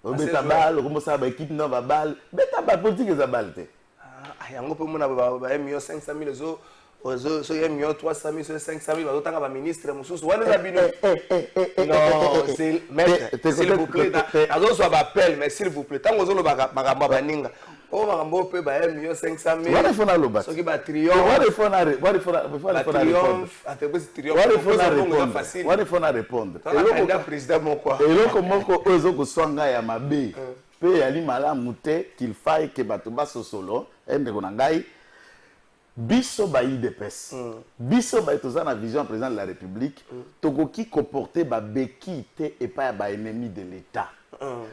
Baouta Bal, comment ça va équipe non va Bal. Baouta Bal, politique est à Bal. yango pe mona ba 1,5 million so 1,3 million so 500 000 bazotanga ba ministre mususu wana za bino non c'est maître s'il vous plaît azo so ba appel mais s'il vous plaît tango zo lo ba baninga o makambo pe ba 1,5 million wana fona lo ba so ki ba triomphe wana fona répondre eloko président moko eloko moko ozo kuswanga ya mabe pe yali malamu te qu'il faille que bato basosolo ndeko na ngai biso ba IDPS biso ba tozana vision président de la République tokoki comporter ba beki te et pas ba ennemi de l'État.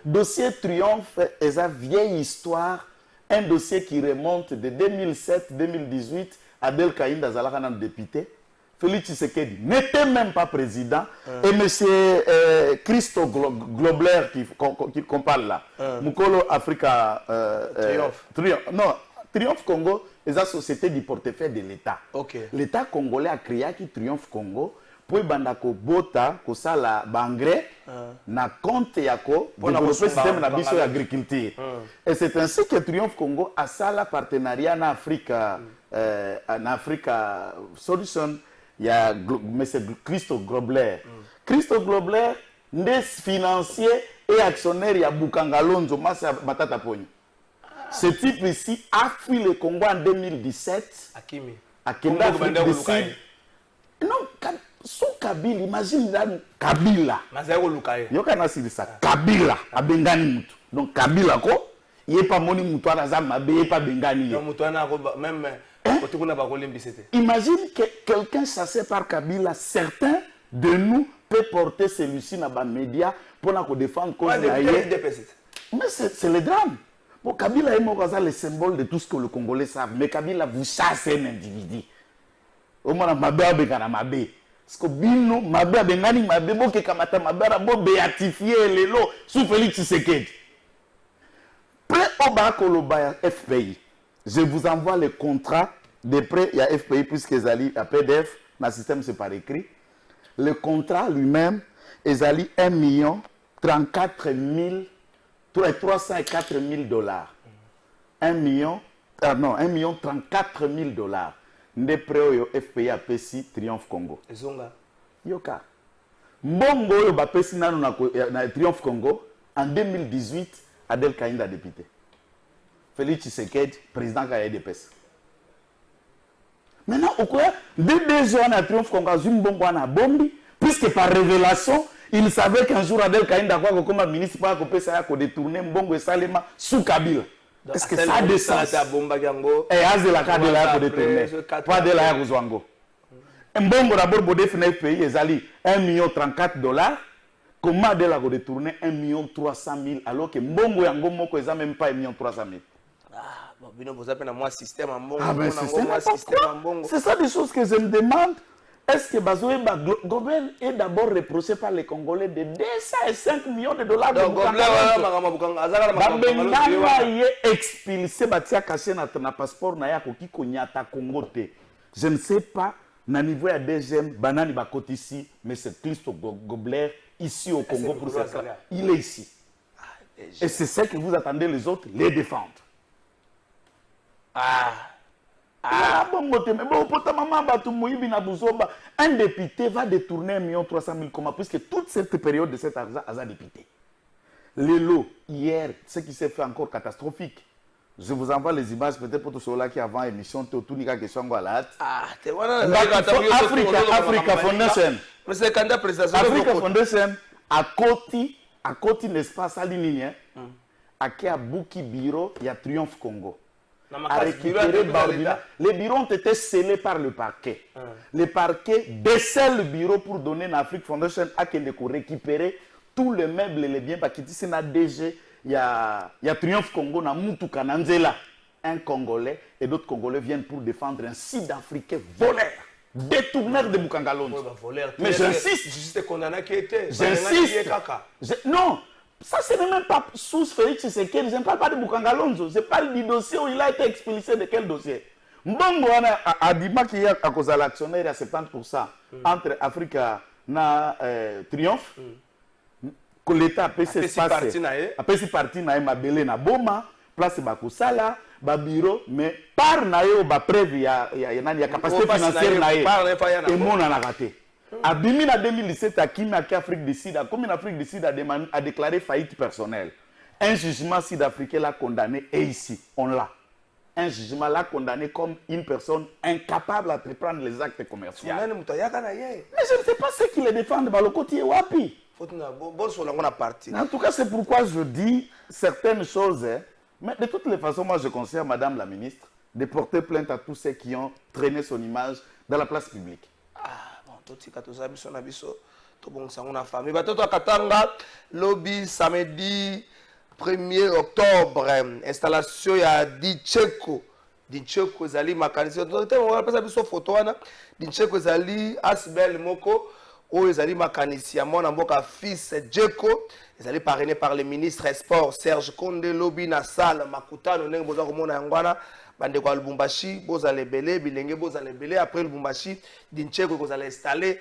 Dossier Triomphe est une vieille histoire, un dossier qui remonte de 2007-2018 Abel Kaïnda Zalaka nan député. Félix Tshisekedi n'était même pas président. Et M. Christo Globler qu'on parle là, Mukolo Africa Triomphe Congo, c'est la société du portefeuille de l'État. L'État congolais a créé qui Triomphe Congo pour bandako bota ko sala bangre na compte yako pour développer système na biso agriculture. Et c'est ainsi que Triomphe Congo a sala partenariat en Africa Solution. Il y a M. Christo Globler. Christo Globler, n'est financier et actionnaire, il y a Bukangalonzo, Massa Batata Pogno. Ce type ici a fui le Congo en 2017. Akimi. À Kenda, Afrique du Sud. Non, son Kabila, imagine là, Kabila. Mazao Lukaye. Yokana Sirisa, Kabila, a Bengani Moutou. Donc Kabila, quoi, il n'est pas moni Moutouana Zamabe, il n'est pas Bengani. Non, Moutouana, même. Imagine que quelqu'un chassé par Kabila, certains de nous peuvent porter celui-ci dans les médias pour nous défendre. Mais c'est le drame. Bon, Kabila est le symbole de tout ce que le Congolais savent. Mais Kabila, vous chassez un individu. Au moins, Mabé a Mabé. Parce que Bino, Mabé a Benani, Mabé, Boke Kamata, Mabé a béatifié les lots sous Félix Tshisekedi. Prêt au Bakoloba FPI, je vous envoie le contrat de prêt, il y a FPI puisque Zali a PDF, dans le système c'est par écrit. Le contrat lui-même, Ezali 1 34 304 000 dollars. 1 34 000 dollars. Nde prêt au FPI a pesi Triomphe Congo. Yoka. Mbongo yo ba pesi nanu na Triomphe Congo en 2018. Adel Kainda député. Félix Tshisekedi, président KDPS. Maintenant, au quoi deux ans à Triomphe Congo, Zimbabwe bombi, puisque par révélation, il savait qu'un jour Adel Kainda, comme ministre, pas qu'on détourner Mbongo et Salema sous Kabila. Est-ce que ça a des sens? Et Azela Kadela pour détourner. Pas de la Yazwango. Mbongo d'abord, Bodé Fenef pays, Ezali 1 34 000 $. Comment Adela a détourné 1 300 000 $ alors que Mbongo Yango Moko n'a même pas 1 300 000 $? Ah, bon, vous avez un système en Mbongo. Ah, ben c'est ça des choses que je me demande. Est-ce que Bazoé Gobel est d'abord reproché par les Congolais de 205 millions de dollars de Bukanga expulsé Batia caché na passeport na yako ki konyata Congo te. Je ne sais pas, na niveau ya deuxième, banani bakoti ici, mais c'est Christo Gobler ici au Congo pour faire ça. Il est ici. Et c'est ça que vous attendez les autres, les défendre. Un député va détourner 1 300 000 $, puisque toute cette période de cet argent a député. Les lots, hier, ce qui s'est fait encore catastrophique. Je vous envoie les images, peut-être pour tous ceux-là qui avant l'émission, tout le monde question à la Africa Foundation. Africa Foundation, à côté, n'est-ce pas, ça ligne, à Kiabuki Bureau, il y a Triomphe Congo. À récupérer Barbina. Les bureaux ont été scellés par le parquet. Le parquet décèle le bureau pour donner à Africa Foundation à Kendeko récupérer tous les meubles et les biens. Parce que c'est un DG, il y a Triomphe Congo, na Mutuka Nanzela. Un Congolais et d'autres Congolais viennent pour défendre un Sud-Africain voleur, détourneur de Bukangalonzo. Mais j'insiste. Juste condamné qui était. J'insiste. Non. Ça, ce n'est même pas sous Félix Tshisekedi. Je ne parle pas de Bukangalonzo. Je parle du dossier où il a été expulsé. De quel dossier? Mbongo a dit qu'il y a à cause de l'actionnaire à 70% entre Africa et Triomphe. Que l'État a passé parti na Mabele na Boma, place Bakusala, Babiro, mais par nayo ba preuve ya capacité financière naé et mon a raté. En 2017, à Afrique du Sud, comme l'Afrique du Sud a déclaré faillite personnelle, un jugement sud-africain l'a condamné et ici, on l'a. Un jugement l'a condamné comme une personne incapable d'entreprendre les actes commerciaux. Mais je ne sais pas ce qui les défendent dans le côté Wapi. En tout cas, c'est pourquoi je dis certaines choses. Mais de toutes les façons, moi je conseille, Madame la ministre, de porter plainte à tous ceux qui ont traîné son image dans la place publique. Lobby samedi 1er octobre, installation ya Ditcheko. Ditcheko Zali makanisi. On va passer sur photo wana. Ditcheko Zali Asbel Moko. O Zali makanisi ya mona mboka fils Djeko. Zali parrainé par le ministre Sport Serge Konde. Lobby na salle Makutano ndenge boza komona yangwana. Bande kwa Lubumbashi boza lebele bilenge boza lebele après Lubumbashi Ditcheko ko zali installer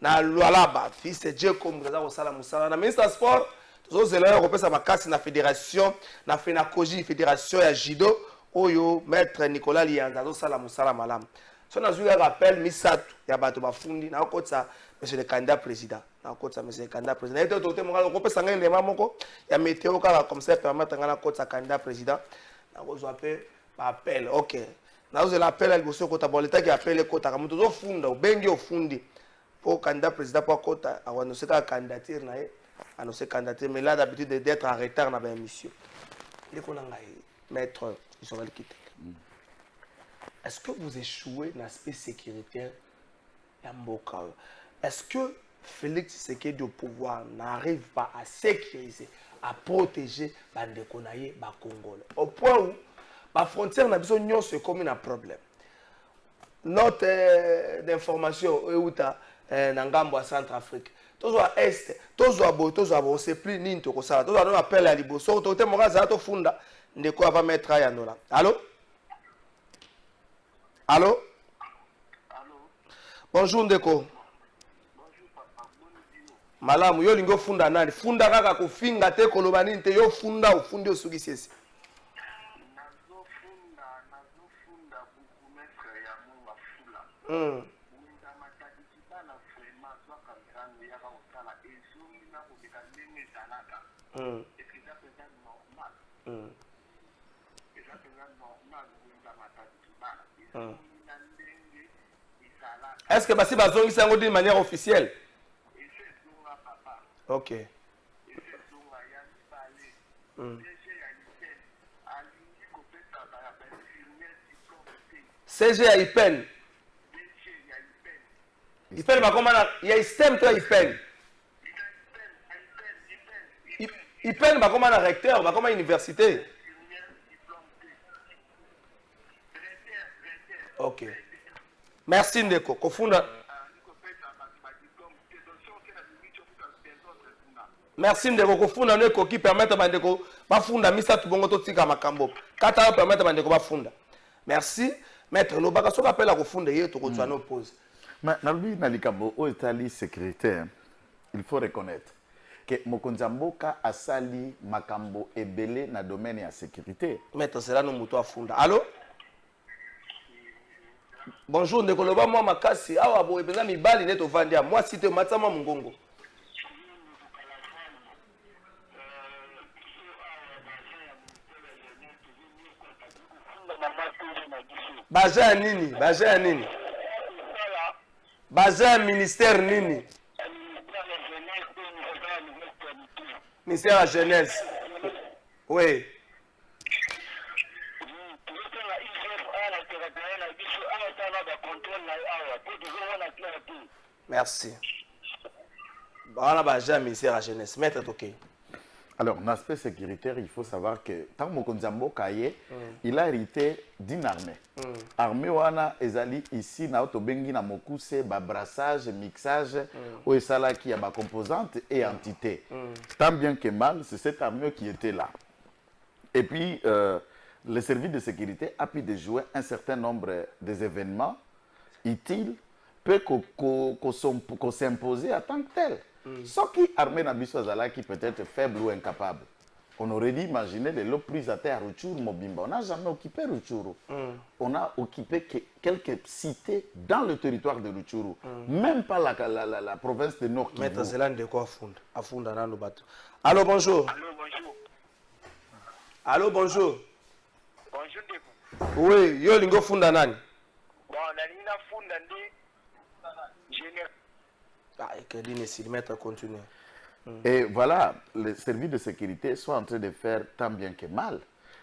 na Lualaba fils Djeko mkaza ko sala musala na ministre Sport. Tous les gens qui ont la fédération, la FENACOJI, fédération ya judo, oyo maître Nicolas Lianza, sala musala malam. Si on a eu un rappel, Misato, ya bato bafundi, na okotsa monsieur le candidat président, na okotsa monsieur le candidat président. Et tout le monde a compris sanga le mamoko, ya météo comme ça permettre na okotsa candidat président, na ozo appel, OK. Na ozo l'appel à l'bosso kota boleta qui appelle kota comme tout funda, bengi ofundi pour candidat président pour kota, awano seka candidature na annoncé candidature, mais là d'habitude d'être en retard dans l'émission. Il est qu'on a maître Joël Kittek. Est-ce que vous échouez dans l'aspect sécuritaire? Est-ce que Félix Tshisekedi au pouvoir n'arrive pas à sécuriser, à protéger bandeko na ye ba Congolais. Au point où la frontière n'a besoin de se comme un problème. Note d'information euta nangambo à Centrafrique. Tous à est, tous à bo, tous à bo, c'est plus ni to ça. Tous à nous appelle à liboso, to te moraza to funda, ndeko va mettre à yanola. Allô? Allô? Bonjour ndeko. Malamu yo lingo funda nani? Funda kaka kufinga te koloba nini te yo funda ufundi osuki sisi. Est-ce que Bassi Bazongi s'est d'une manière officielle? Ok. CG à IPEN. IPEN, il y a système toi IPEN. IPEN, comment un recteur, comment une université. Ok. Merci Ndeko. Kofunda. Merci Ndeko. Kofunda Ndeko qui permet à Bandeko bafunda misa tubongo to tika makambo. Kata permet à Bandeko bafunda. Merci. Maître Lobaka so appelle à Kofunda hier to continuer nos pause. Mais Nalbi Nalikabo au Italie sécuritaire, il faut reconnaître que Mokonzamboka a sali makambo ebele na domaine ya sécurité. Maître c'est là nos moto afunda. Allô? Bonjour Ndeko Loba moi makasi awa bo ebeza mibali neto vandia moi cité Matsama Mungongo. Baza nini? Baza nini? Baza ministère nini? Ministère de la jeunesse. Oui. Merci. Voilà, Baza ministère de la jeunesse. Maître ok. Alors, en aspect sécuritaire, il faut savoir que tant Mokonzambo Kaye, il a hérité d'une armée. Armée wana ezali ici na otobengi na mokuse ba brassage, mixage, ou esala qui a ba composantes et entités. Tant bien que mal, c'est cette armée qui était là. Et puis, le service de sécurité a pu de jouer un certain nombre des événements utiles, peut s'imposer en tant que tel. Ce qui armée Nabiso Azala qui peut être faible ou incapable. On aurait dit imaginer les lots pris à terre Rutshuru Mobimba. On n'a jamais occupé Rutshuru. On a occupé quelques cités dans le territoire de Rutshuru. Même pas la province de Nord Kivu. Maître Zélande de quoi afunda dans le bateau. Allô, bonjour. Allô, bonjour. Allô, bonjour. Bonjour, Deko. Oui, yo lingo funda nani? Bon, on a funda ndi. Général. Ah, et que maître continue. Et voilà, les services de sécurité sont en train de faire tant bien que mal.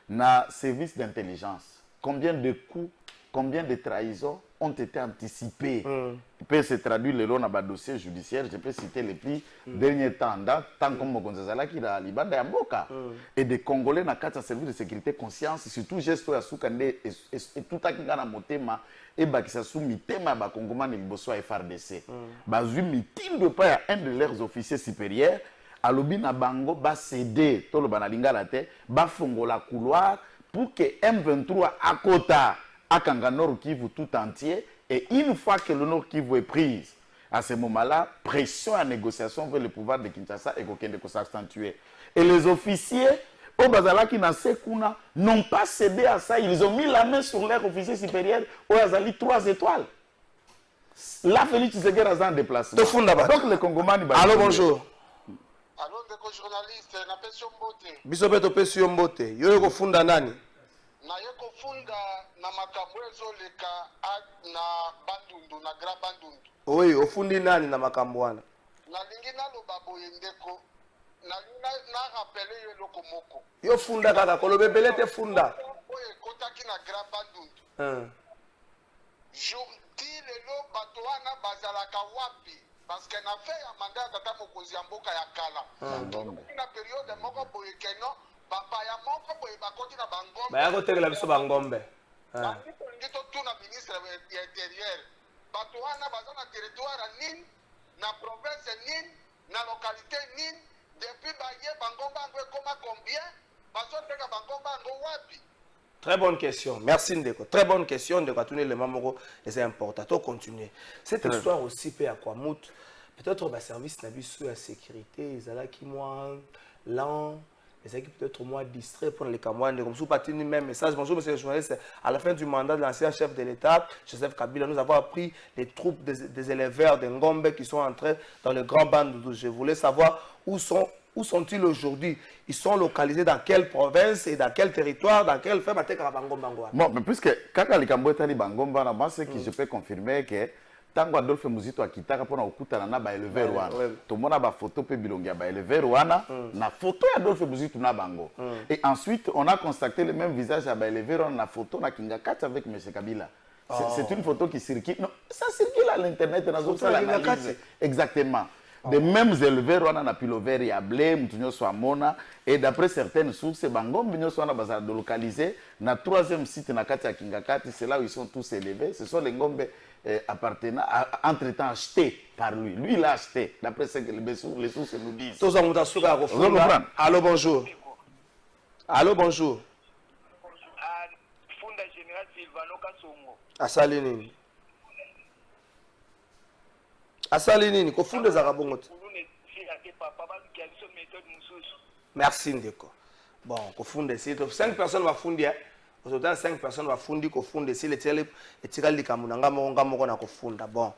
Na service d'intelligence, combien de coups, combien de trahisons ont été anticipées. Il peut se traduire le long dans dossier judiciaire. Je peux citer les plus derniers temps, tant comme Mokonzazala qui a Libanda Yamboka. Et des Congolais dans le service de sécurité conscience, surtout gesto ya soukande et tout à qui na motema et bakisa sou mitema ba Congomani liboso FRDC. Bazui mitindo pas à un de leurs officiers supérieurs. Alobi na bango ba céder tolo banalinga la te ba fongola couloir pour que M23 à Kota Akanga Nord Kivu tout entier. Et une fois que le Nord Kivu est prise, à ce moment-là, pression à négociation vers le pouvoir de Kinshasa et Kokende ko s'accentuer. Et les officiers au Bazalaki na Sekuna n'ont pas cédé à ça. Ils ont mis la main sur leur officier supérieur au Azali 3 étoiles. Là, Félix Tshisekedi a un déplacement. Donc les Congomani... Allô, bonjour. Allô, ndeko journaliste, na pesi mbote. Biso beto pesi mbote. Yo ko funda nani? Na yo ko funda na makambo ezoleka na Bandundu, na Grand Bandundu. Oui, ofundi nani na makambo wana? Nalingi naloba boye ndeko. Na rappele yo loko moko. Yo funda kaka kolobe belete funda. Oye kotaki na Grand Bandundu. Jour di lelo bato wana bazalaka wapi? parce que na fait ya mandat tata mokonzi ya mboka ya kala na période moko boye keno papa ya moko boye bakoti na bangombe baya kotekela biso bangombe ngi totuna ministre ya intérieur bato wana baza na territoire nini na province nini na localité nini depuis baye bangombe yango ekoma combien bazoteka bangombe yango wapi? Très bonne question. Merci Ndeko. Très bonne question. De continuer le mamoro, c'est important. On continue. Cette histoire aussi peut à quoi mout. Peut-être au service n'a vu sur la sécurité, ils allaient qui moi lent, les équipes peut-être moins distrait pour les camarades. Comme sous parti même message. Bonjour monsieur le journaliste. À la fin du mandat de l'ancien chef de l'État, Joseph Kabila, nous avons appris les troupes des éleveurs de Ngombe qui sont entrés dans le grand band. Je voulais savoir où sont-ils aujourd'hui? Ils sont localisés dans quelle province et dans quel territoire, dans quelle ferme? Bon, mais puisque quand les Cambodgiens sont Bangomba, moi, c'est que je peux confirmer que tant Adolphe Muzito a quitté pour na ba éleveur wana. Tout le monde a ba photo pe bilongia ba éleveur wana, na photo Adolphe Muzito na bango. Et ensuite, on a constaté le même visage à ba éleveur na photo na Kingakati avec M. Kabila. C'est une photo qui circule. Non, ça circule à l'internet dans autres analyses. Exactement. Des mêmes éleveurs, on a pu l'ouvrir et à blé, et d'après certaines sources, Bangombe, on a localisé. Dans le troisième site, na Katia Kingakati, c'est là où ils sont tous élevés. Ce sont les Ngombe appartenant, entre-temps achetés par lui. Lui, il a acheté, d'après ce que les sources nous disent. Allô, bonjour. Allô, bonjour. Asalinini. Asalinini, ko funde za kabongote. Merci Ndeko. Bon, ko funde si 5 personnes va fundir. Au total 5 personnes va fundir ko funde si le tele etikali likamuna ngamo na ko funda. Bon.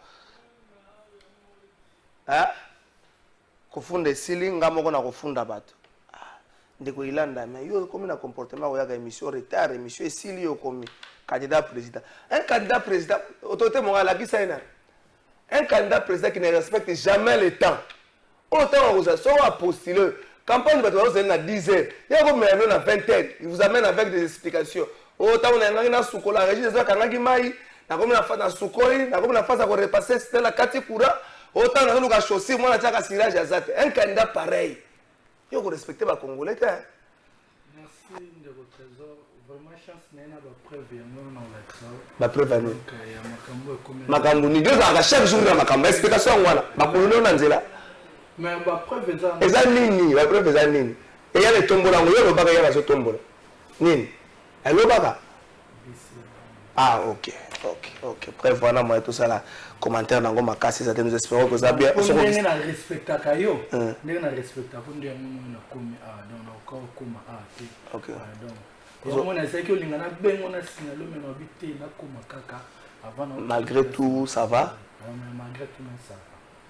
Hein? Ko funde sili ngamo na ko funda bato. Ndeko ilanda mais yo comme na comportement o ya ga émission retard émission sili yo comme candidat président. Un candidat président autorité morale la qui ça un candidat président qui ne respecte jamais le temps. Autant vous a postulé. Campagne de vous à 10 heures. Il y a comme à 20 heures. Il vous amène avec des explications. Autant on a un souko la régie des autres kanagi mai. Na comme la face dans soukoi. Na comme la face à repasser c'était la katikura. Autant on a nous chaussée. Moi la tchaka sirage azate. Un candidat pareil. Il faut respecter les Congolais. Merci de votre trésor. Vraiment chance nena ba preuve yango na la preuve ani makambo ni deux à chaque jour na makambo explication wana bakolo na nzela mais ba preuve eza nini ba preuve eza nini et ya le tombola ngo yo lobaka ya bazo tombola nini alobaka ok preuve wana moi tout ça là commentaire nango makasi ça nous espérons que ça bien on na respecta kayo ndenge na respecta ko ndenge na komi donc encore koma ok donc malgré tout, ça va. Malgré tout, ça va.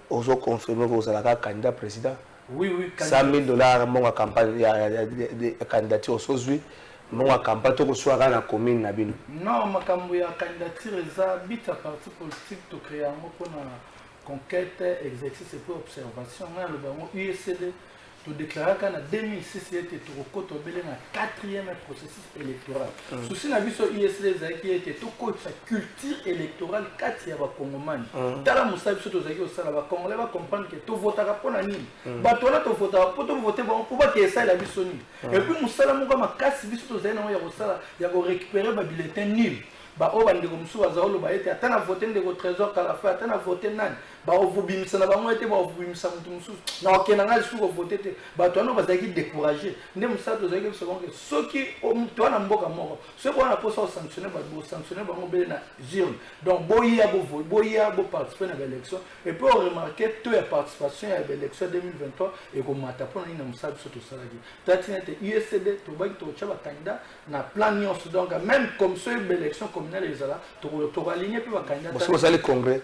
Vous avez confirmé que vous êtes candidat président. Oui. $100,000 mon campagne de candidature aujourd'hui. Mon campagne tout soit dans la commune na bino. Non, ma campagne de candidature est bit à parti politique to créer un pour la conquête, exercice et pour observation. On a le baron USCD. Tu déclares qu'en 2006, il était au côté de la 4e processus électoral. Souci la vie sur ISL qui était tout côté sa culture électorale 4e congomane. Tala musabi sur tous les ça va congolais va comprendre que tu voteras pour la nîmes. Batona tu voteras pour tu voter pour pas que ça la vie soni. Et puis musala mon comme casse vie sur tous les noms il y a récupérer ma bulletin nul. Ba o bande comme sous azalo ba ete atana voter de votre trésor kala fa atana voter nan ba o vubimisa na bango ete ba o vubimisa mutu musu na okena ngali sous voter te ba to no bazaki décourager nde musato zaki se bonke soki o mutu na mboka moko ce qu'on a posa sanctionner ba bo sanctionner ba ngobele na zone donc boya bo participer à l'élection et puis on remarquer toute la participation à l'élection 2023 et comme mata pona ina musato soto salaki tatina te USCD to ba to chaba candidat na plan nyos donc même comme ce élection les ala to aligner puis ba candidat parce que ça le congrès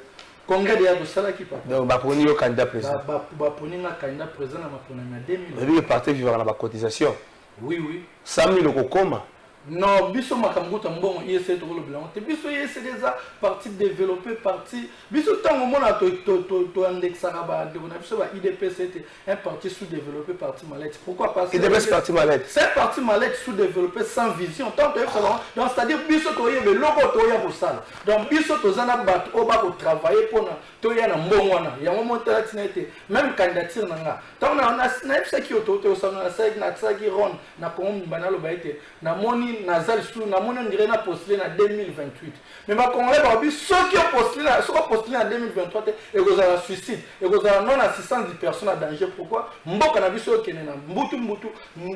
de ya dosala ki papa donc ba poni yo candidat président ba poni na candidat président na mapona na 2000 et puis parti vivre na ba cotisation oui 100,000 ko koma Non, biso makambo tambon IEC to le blanc. Te biso IEC déjà partie développée partie. Biso tango mona to indexara ba de on a biso ba IDP c'était un parti sous-développé parti mallette. Pourquoi parce que IDP c'est parti mallette. C'est parti mallette sous-développé sans vision. Tant que donc c'est-à-dire biso to yebe logo to ya ko sala. Donc biso to zana bat o ba ko travailler pour na to ya na mbongwana. Ya mo monta tinete même candidature nanga. Tant on a snipe ce qui auto to sa na sa na sa qui ron na ko mbana lo ba été na moni Nazal sous na moni on dirait na postulé en 2028 mais ma congolais ba bi ceux qui ont postulé en 2023 et vous avez suicide et vous avez non assistance de personnes à danger. Pourquoi mboka na biso kenena mbutu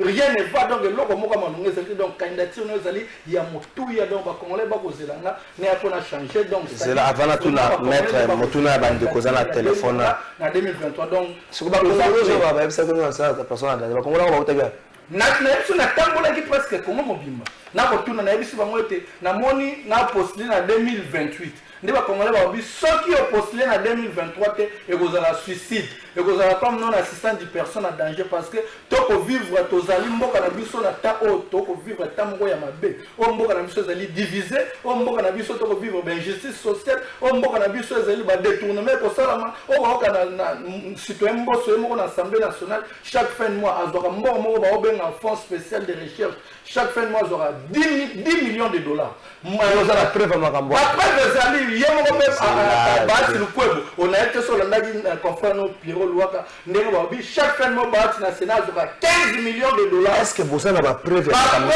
rien ne va donc loko moko manunga c'est donc candidature nous ali ya motu ya donc ba congolais ba kozelanga ne a pas changer donc c'est là avant tout na mettre motuna bande kozana téléphone na 2023 donc ce que ba congolais ba ça que ça personne à danger ba congolais ba utabia na biso na tambola ki presque comment mobimba na kotuna na biso bango ete na moni na postulé na 2028 ndi ba congolais ba bi soki o postulé na 2023 te e kozala suicide e kozala comme non assistant de personne à danger parce que toko vivre tozali mboka na biso na ta o toko vivre ta moko ya mabe o mboka na biso zali divisé o mboka na biso toko vivre ben justice sociale o mboka na biso zali ba détournement ko salama o ba na citoyen mboso moko na assemblée nationale chaque fin de mois azora mboka moko ba obenga fonds spécial de recherche chaque fin de mois aura 10 millions de dollars. La preuve makambo. La preuve zali yemo même à base le kwebo on a été sur le nagi confrère no Pierrot Luaka ndenge ba bi chaque fin de mois ba na Sénat aura 15 millions de dollars. Est-ce que bossa na ba preuve makambo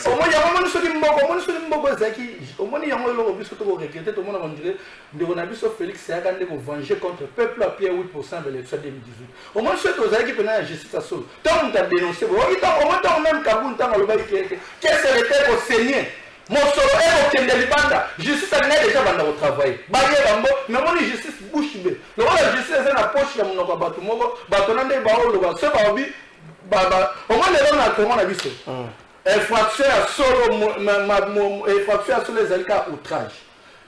au moins ya moni so mboko zaki au moins yango lo biso to ko regretter to mona on dirait de on a biso Félix ya kande ko venger contre peuple à Pierre 8% de l'élection 2018. Au moins ce to zaki pena justice solo. Tant on t'a dénoncé bon au moins tant même Kabou tant le baki qu'est-ce que était au Seigneur Mosolo et au Kende Libanda, justice a déjà banda au travail. Baye Bambo, mais mon justice bouche be. Le roi de justice est la poche ya monoko batu moko, batonande bao lo ba se ba bi baba. Au moins les gens na comment na biso. Infraction à solo infraction à solo les alika outrage.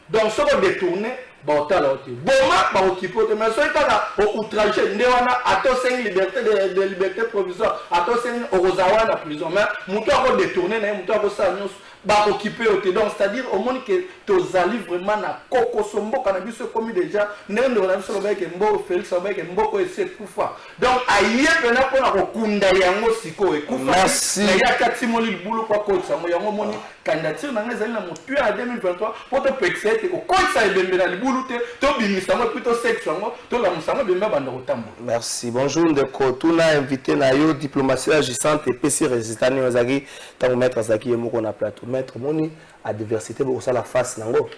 Donc ce qu'on détourné baotala oti. Boma ba occupé mais so itaka au outrage ndewana ato 5 liberté de liberté provisoire, ato 5 Orozawa na prison mais muto a détourné na muto a sa nyos ba occupé au donc c'est-à-dire au monde que tozali vraiment na koko sombo kana biso comme déjà nendo na biso ba ke mbo Félix ba ke mbo ko ese kufa donc aye pena ko na ko kunda yango siko e kufa merci ya katimoli libulu kwa coach yango yango moni candidature na ngezali na motu en 2023 pour te pexete ko coach sa ebembe na libulu te to bimisa mo plutôt sexe yango to la musama bemba banda kotambo. Merci bonjour ndeko tuna invité na yo diplomatie agissante et PC résultat ni ozaki tango maître Zaki yemoko na plateau maître moni à diversité pour ça la face nango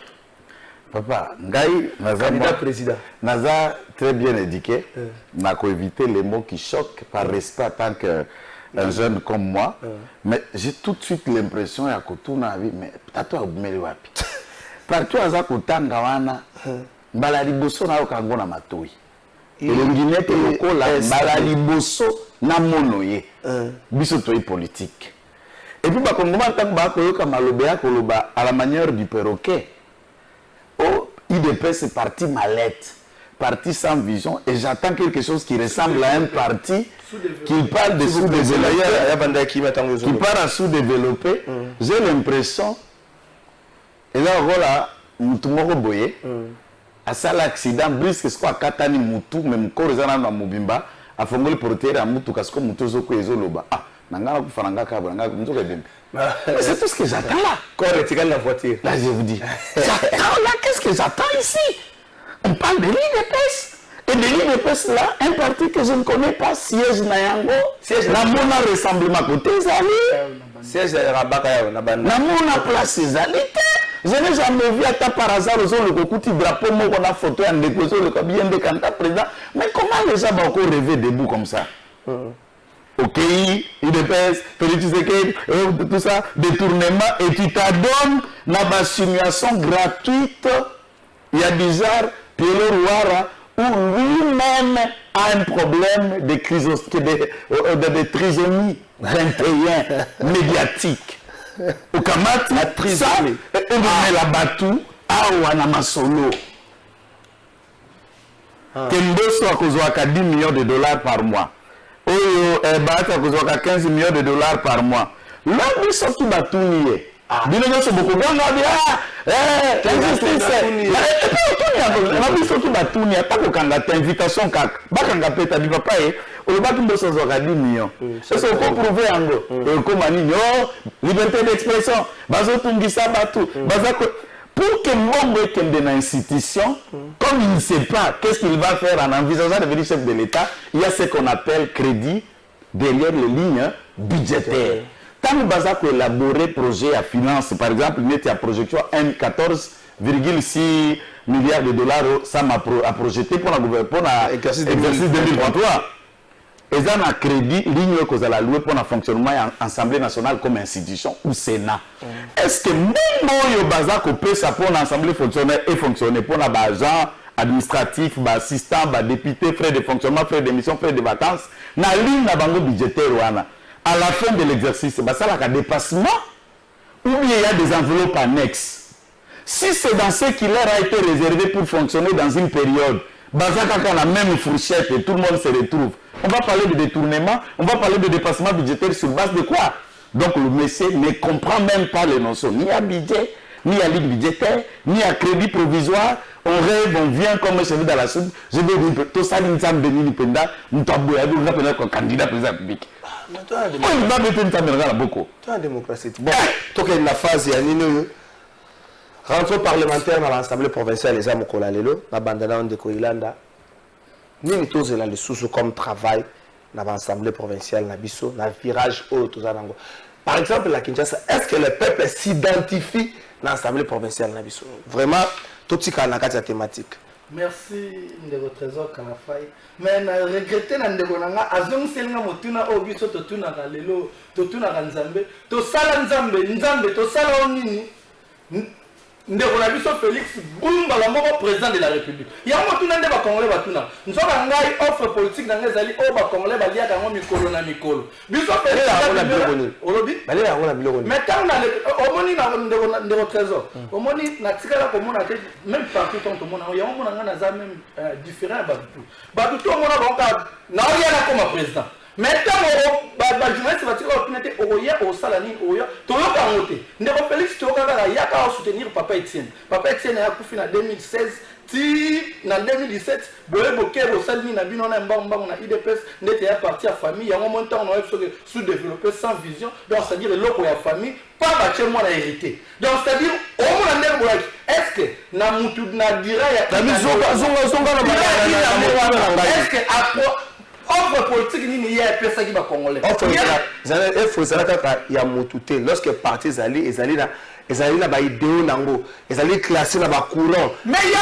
papa ngai candidat président naza très bien éduqué n'a qu'à éviter les mots qui choquent par respect en tant que un jeune comme moi mais j'ai tout de suite l'impression ya kotuna vie mais tato abumeli wapi partout aza kotanga wana mbala liboso na okango na matoi elongi nete lokola mbala liboso na mono ye biso toyi politique. Et puis, quand on à la manière du perroquet, oh, IDP c'est parti mallette, parti sans vision, et j'attends quelque chose qui ressemble à un parti qui parle de sous-développé, qui parle à sous-développé. J'ai l'impression, et là, voilà, Moutoumoro Boye, à ça l'accident, brisque, c'est quoi, Katani Moutou, même corps, ils ont Mobimba, à Fongol Porter, à Moutou, Kasko Moutou Zoko et Zoloba. Mais c'est tout ce que j'attends là. Corps étiquette la voiture. Là, je vous dis. J'attends là, qu'est-ce que j'attends ici? On parle de l'IDPS. Et de l'IDPS là, un parti que je ne connais pas, siège Nayango, siège Namona Rassemblement côté Zali. Siège Rabaka, Namona Place Zali. Je n'ai jamais vu à ta par hasard le Kokouti drapeau, moi qu'on a photo en déposé le cabinet de candidat président. Mais comment les gens vont encore rêver debout comme ça? Ok, IDPS, Félix, tout ça, détournement, et tu t'adonnes dans la simulation gratuite. Il y a bizarre, Pierre Ouara, où lui-même a un problème de trisomie 21 médiatique. Au Kamat, la trisomie, on met la batou, à Ouanama Solo. Kemboso a causé 10 millions de dollars par mois. Oyo Bata kozwaka 15 millions de dollars par mois. là biso tu batuni bino nyonso bokoganga bia injustice na biso tu batuni ata kokanga ta invitation kaka bakanga pe ta papa olobaki mboso zoka 10 millions eso ko prouver yango ekoma nini liberté d'expression bazotungisa batu bazako pour que Mbongo ait une institution, comme il ne sait pas qu'est-ce qu'il va faire en envisageant de devenir chef de l'État, il y a ce qu'on appelle crédit derrière les lignes budgétaires. Quand nous avons élaboré projet à finance, par exemple, il y a projection 14,6 milliards de dollars, ça m'a projeté pour l'exercice 2023. Et ça a crédit ligne que vous allez louer pour le fonctionnement de l'Assemblée nationale comme institution ou Sénat. Est-ce que même si vous ça pour l'Assemblée fonctionnaire et fonctionner pour les agents administratifs, les assistants, les députés, frais de fonctionnement, frais d'émission, frais de vacances, la ligne budgétaire à la fin de l'exercice, ça a un dépassement ou bien il y a des enveloppes annexes. Si c'est dans ce qui leur a été réservé pour fonctionner dans une période, quand la même fourchette et tout le monde se retrouve. On va parler de détournement, on va parler de dépassement budgétaire sur base de quoi? Donc le monsieur ne comprend même pas les notions, ni à budget, ni à ligne budgétaire, ni à crédit provisoire. On rêve, on vient comme chef dans la soupe. Je vais dire, tout ça, nous sommes venus penda, nous sommes comme candidat président public. Tu as une démocratie. Bon, tu as une phase, rentrée parlementaire dans l'Assemblée provinciale, les hommes au Lelo, la bandana de Koilanda. Nous sommes les sous comme travail dans l'Assemblée provinciale, dans le virage haut. Par exemple, la Kinshasa, est-ce que le peuple s'identifie dans l'Assemblée provinciale? Vraiment, tout ce qui est la thématique. Merci de votre trésor Kalafai. Mais je regrette que Azong Selma Motuna Obiso Totuna Lelo, Totuna Nzambe, Tosala Nzambe, Nzambe, Tosala Onini. Ndeko na biso Félix Bumba la moko président de la République. Yango tuna nde ba Congolais batuna. Nzoka ngai offre politique na ngezali o ba Congolais balia kango mikolo na mikolo. Biso Félix na biloko. Olobi? Bale yango na biloko. Mais quand on a omoni na ndeko trésor. Omoni na tikala ko mona te même partout ton mona yango mona ngana za même différent ba tout. Ba tout mona bonka na oya na comme président. Maintenant, les journalistes vont au salani, au Félix a soutenir Papa Etienne. Papa Etienne a coupé en 2016, en 2017, au salani, na IDPS, n'était parti à famille, il y a un montant sous-développé, sans vision, donc c'est-à-dire le loco et la famille, pas bâtir moi la hérité. Donc c'est-à-dire, au moins, est-ce que na mutu na dira ya est-ce que offre politique ni y a personne qui va congolais. Il faut savoir qu'il y a motuté lorsque parti zali na ba idéo nango, ezali classé na ba courant. Mais il y a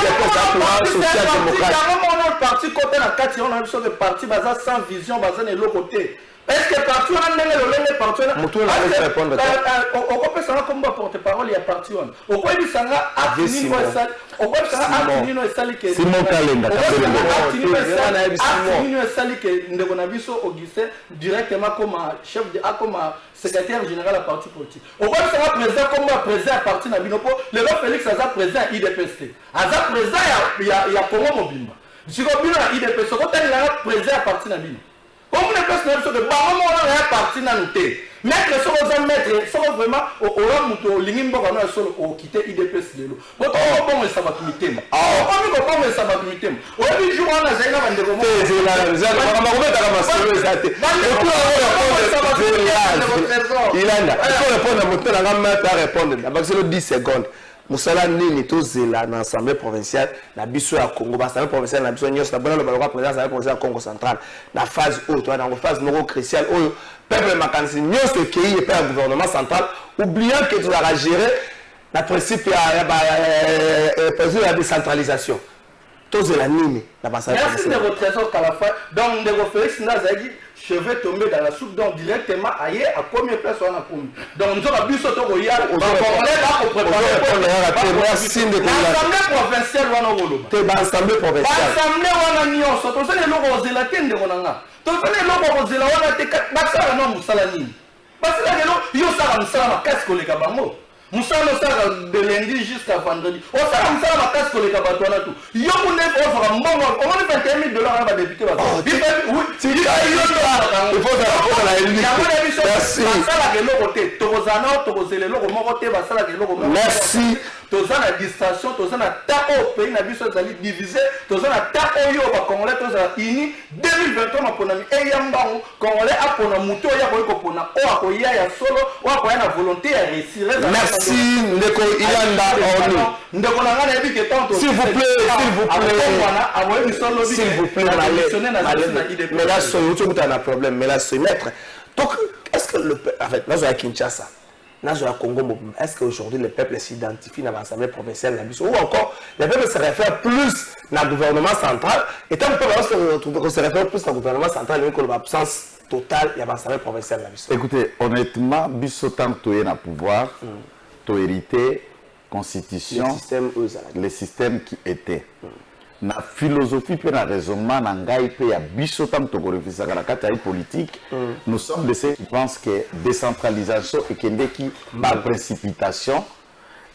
un parti côté na kati on a une chose de parti baza sans vision baza ne l'autre côté. Est-ce que parti on a le parti on a répondre on peut ça comme porte-parole il y a parti on. Au quoi il sanga activité ça au quoi ça activité ça que Simon Kalenda activité ça que ndeko na biso Augustin directement comme chef de comme secrétaire général à parti politique. Au quoi ça président comme président à parti na binopo le Félix aza président IDPS. Aza président il y a Congo Mobimba. Si ko bino IDPS ko tani la président à parti na bino. Comme les personnes qui sont parti dans le thé. Mettre sur les maîtres, sont vraiment au Lingimbo, au quitter IDPS. Bon, ça va tout le temps. On ça va tout le temps. On a dit, on a répondre 10 secondes. Moussala nini tozela na l'Assemblée provinciale na biso ya Congo, l'Assemblée provinciale na biso nyos na bona le président de l'Assemblée provinciale Congo central na phase haute dans la phase neuro cruciale où peuple makansi nyos te pays et pas gouvernement central oubliant que tu vas gérer la principe ya décentralisation. Tozela nini na l'Assemblée provinciale. Merci de votre trésor Kalafa. Donc de Félix Nazagi je vais tomber dans la soupe donc directement ailleurs à combien de personnes on a commis. Donc nous avons vu ce tour hier, on va préparer l'Assemblée provinciale on a volé. T'es dans l'Assemblée provinciale. L'Assemblée on a mis en sorte. On sait les logos de la tête de Ronanga. Donc on est logos de la on a été basa non musalani. Parce que là il y a ça musala qu'est-ce que les kabamo. Musala ça de lundi jusqu'à vendredi. On ça musala qu'est-ce que les kabatona tout. Yo on est offre mbongo. On a $21,000 à la député. Il faut ça la éliminer. Merci. Merci. Toza na distraction, toza na ta au pays na biso zali divisé, toza na ta oyo ba congolais toza ini 2023 maponami e yamba congolais apona muto ya ko pona o akoya ya solo o akoya na volonté ya réussir. Merci ndeko Ilanda Oni. Ndeko na ngana ebi ke tanto. S'il vous plaît, s'il vous plaît, mais là c'est un problème, mais là c'est maître. Donc est-ce que le en fait là à Kinshasa au Congo, est-ce qu'aujourd'hui le peuple s'identifie dans l'Assemblée provinciale ou encore le peuple se réfère plus dans le gouvernement central et tant que se réfère plus dans le gouvernement central, il y a l'absence totale de l'Assemblée provinciale. Écoutez, honnêtement, biso tant que tu es dans le pouvoir, tu as hérité constitution, le système qui était. Na philosophie et na raisonnement na ngai pe ya biso tam to korefisa kala kata politique nous sommes de ceux qui pensent que décentralisation et qui par précipitation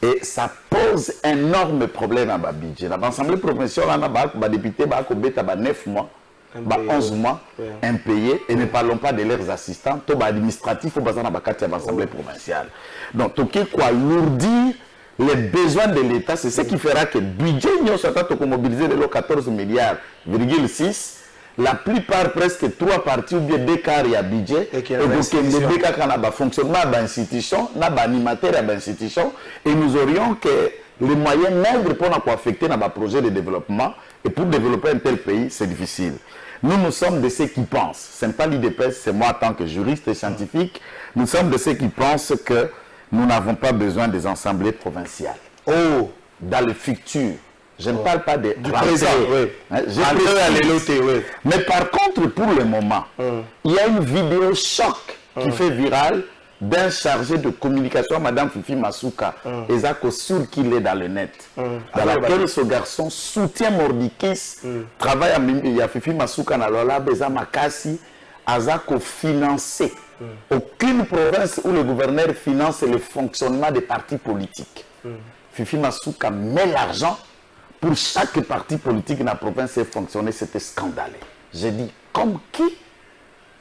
et ça pose un énorme problème à ba budget na l'Assemblée provinciale na ba député ba ko beta ba 9 mois ba 11 mois impayés et ne parlons pas de leurs assistants to ba administratif au bazana ba kata ya l'Assemblée provinciale donc to qui quoi lourdir les besoins de l'État, c'est ce qui fera que le budget nous soit mobilisé de 14 milliards, la plupart, presque 3 parties ou bien 2 quarts il y a budget, et que les 2 quarts fonctionnement de l'institution, animateur de l'institution, et nous aurions que les moyens maigres pour nous affecter dans le projet de développement, et pour développer un tel pays, c'est difficile. Nous sommes de ceux qui pensent, ce n'est pas l'IDPS, c'est moi en tant que juriste et scientifique, nous sommes de ceux qui pensent que nous n'avons pas besoin des assemblées provinciales. Oh, dans le futur, je ne parle pas du présent. Mais par contre, pour le moment, il y a une vidéo choc qui fait viral d'un chargé de communication, Madame Fifi Masuka, Ezako sur qu'il est dans le net, dans laquelle ce garçon soutient Mordikis, travaille à Fifi Masuka, dans le lab, Makasi, Azako financé. Aucune province où le gouverneur finance le fonctionnement des partis politiques. Fifi Masuka met l'argent pour chaque parti politique dans la province et fonctionner, c'était scandaleux. J'ai dit, comme qui?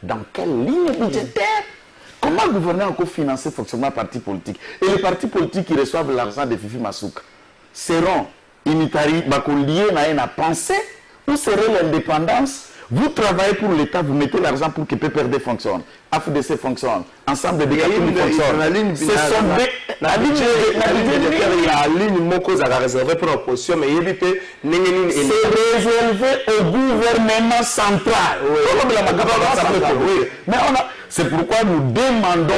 Dans quelle ligne budgétaire? Comment le gouverneur a encore financé le fonctionnement des partis politiques? Et les partis politiques qui reçoivent l'argent de Fifi Masuka seront liés à une pensée ou serait l'indépendance? Vous travaillez pour l'État, vous mettez l'argent pour que PPRD fonctionne, AFDC fonctionne, ensemble de fonctionne. La ligne Moko a réservé pour l'opposition, mais éviter c'est réservé au gouvernement central. Mais c'est pourquoi nous demandons.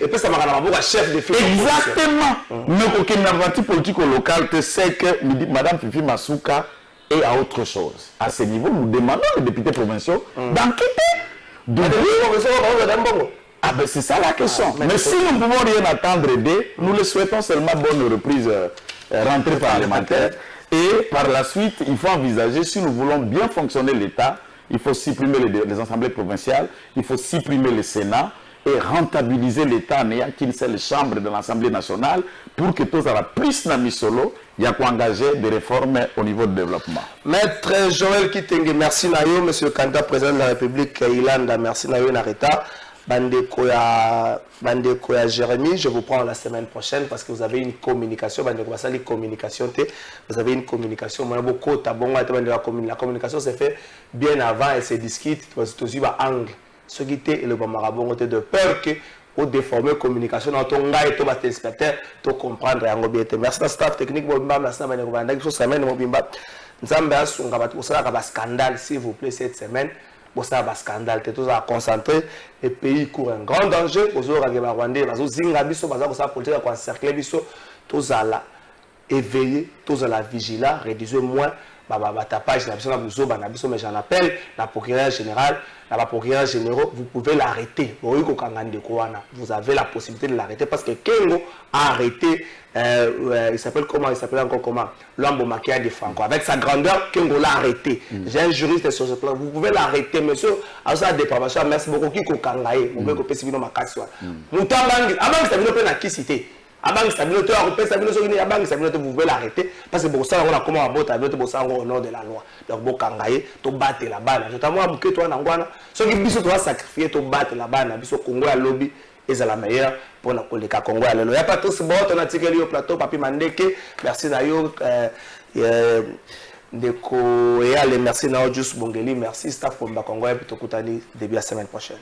Et puis ça m'a chef de file. Exactement. Mais aucun parti politique local te sait que Madame Fifi Masuka et à autre chose. À ce niveau, nous demandons les députés provinciaux d'enquêter. Ah ben c'est ça la question. Mais si nous ne pouvons rien attendre d'eux, nous le souhaitons seulement bonne reprise, rentrée parlementaire. Et par la suite, il faut envisager, si nous voulons bien fonctionner l'État, il faut supprimer les assemblées provinciales, il faut supprimer le Sénat et rentabiliser l'État en n'ayant qu'une seule chambre de l'Assemblée nationale pour que tous aient plus de solo, il y a qu'à engager des réformes au niveau du développement. Maître Joël Kitenge, merci Nayo, monsieur le candidat président de la République, Ilanda, merci Nayo Narita. Bandeko ya Jérémy, je vous prends la semaine prochaine parce que vous avez une communication. Bandeko basali communication te, vous avez une communication. La communication se fait bien avant et se discute. Parce que tu as un angle. Ce qui était le bamarabon de peur que pour déformer la communication dans ton gars et ton téléspectateur, tu comprendre et bien. Merci à staff technique Mobimba, merci à Bandeko semaine Mobimba. Nous avons un scandale s'il vous plaît cette semaine. Pour ça, un scandale, tu es concentré, le pays court un grand danger. Vous avez Rwandais, vous avez politique qui encercler, tous à la éveiller, tous à la vigilant, réduisez moins tapage, mais j'en appelle la procureure générale, la procureure générale, vous pouvez l'arrêter. Vous avez la possibilité de l'arrêter parce que Kengo a arrêté, il s'appelle comment? Il s'appelle encore comment? L'homme Makia de Franco. Avec sa grandeur, Kengo l'a arrêté. J'ai un juriste sur ce plan. Vous pouvez l'arrêter, monsieur. À sa dépravation, merci beaucoup. Qui Kokangaye, vous pouvez couper si vous n'avez pas de avant que ça vienne à qui citer. Abang stabilité, vous pouvez l'arrêter parce que ça on a comment abota au nom de la loi. Donc bon kangaye to battre la balle. Notamment muke to na ngwana. Ce qui biso to sacrifier to battre la balle na biso Congo ya lobby est la meilleure pour na koleka Congo ya lelo. Ya pas tous bon on a tiré au plateau Papi Mandeke. Merci na yo Ndeko et allez merci na Just Bongeli, merci staff pour Congo et puis to kutani début la semaine prochaine.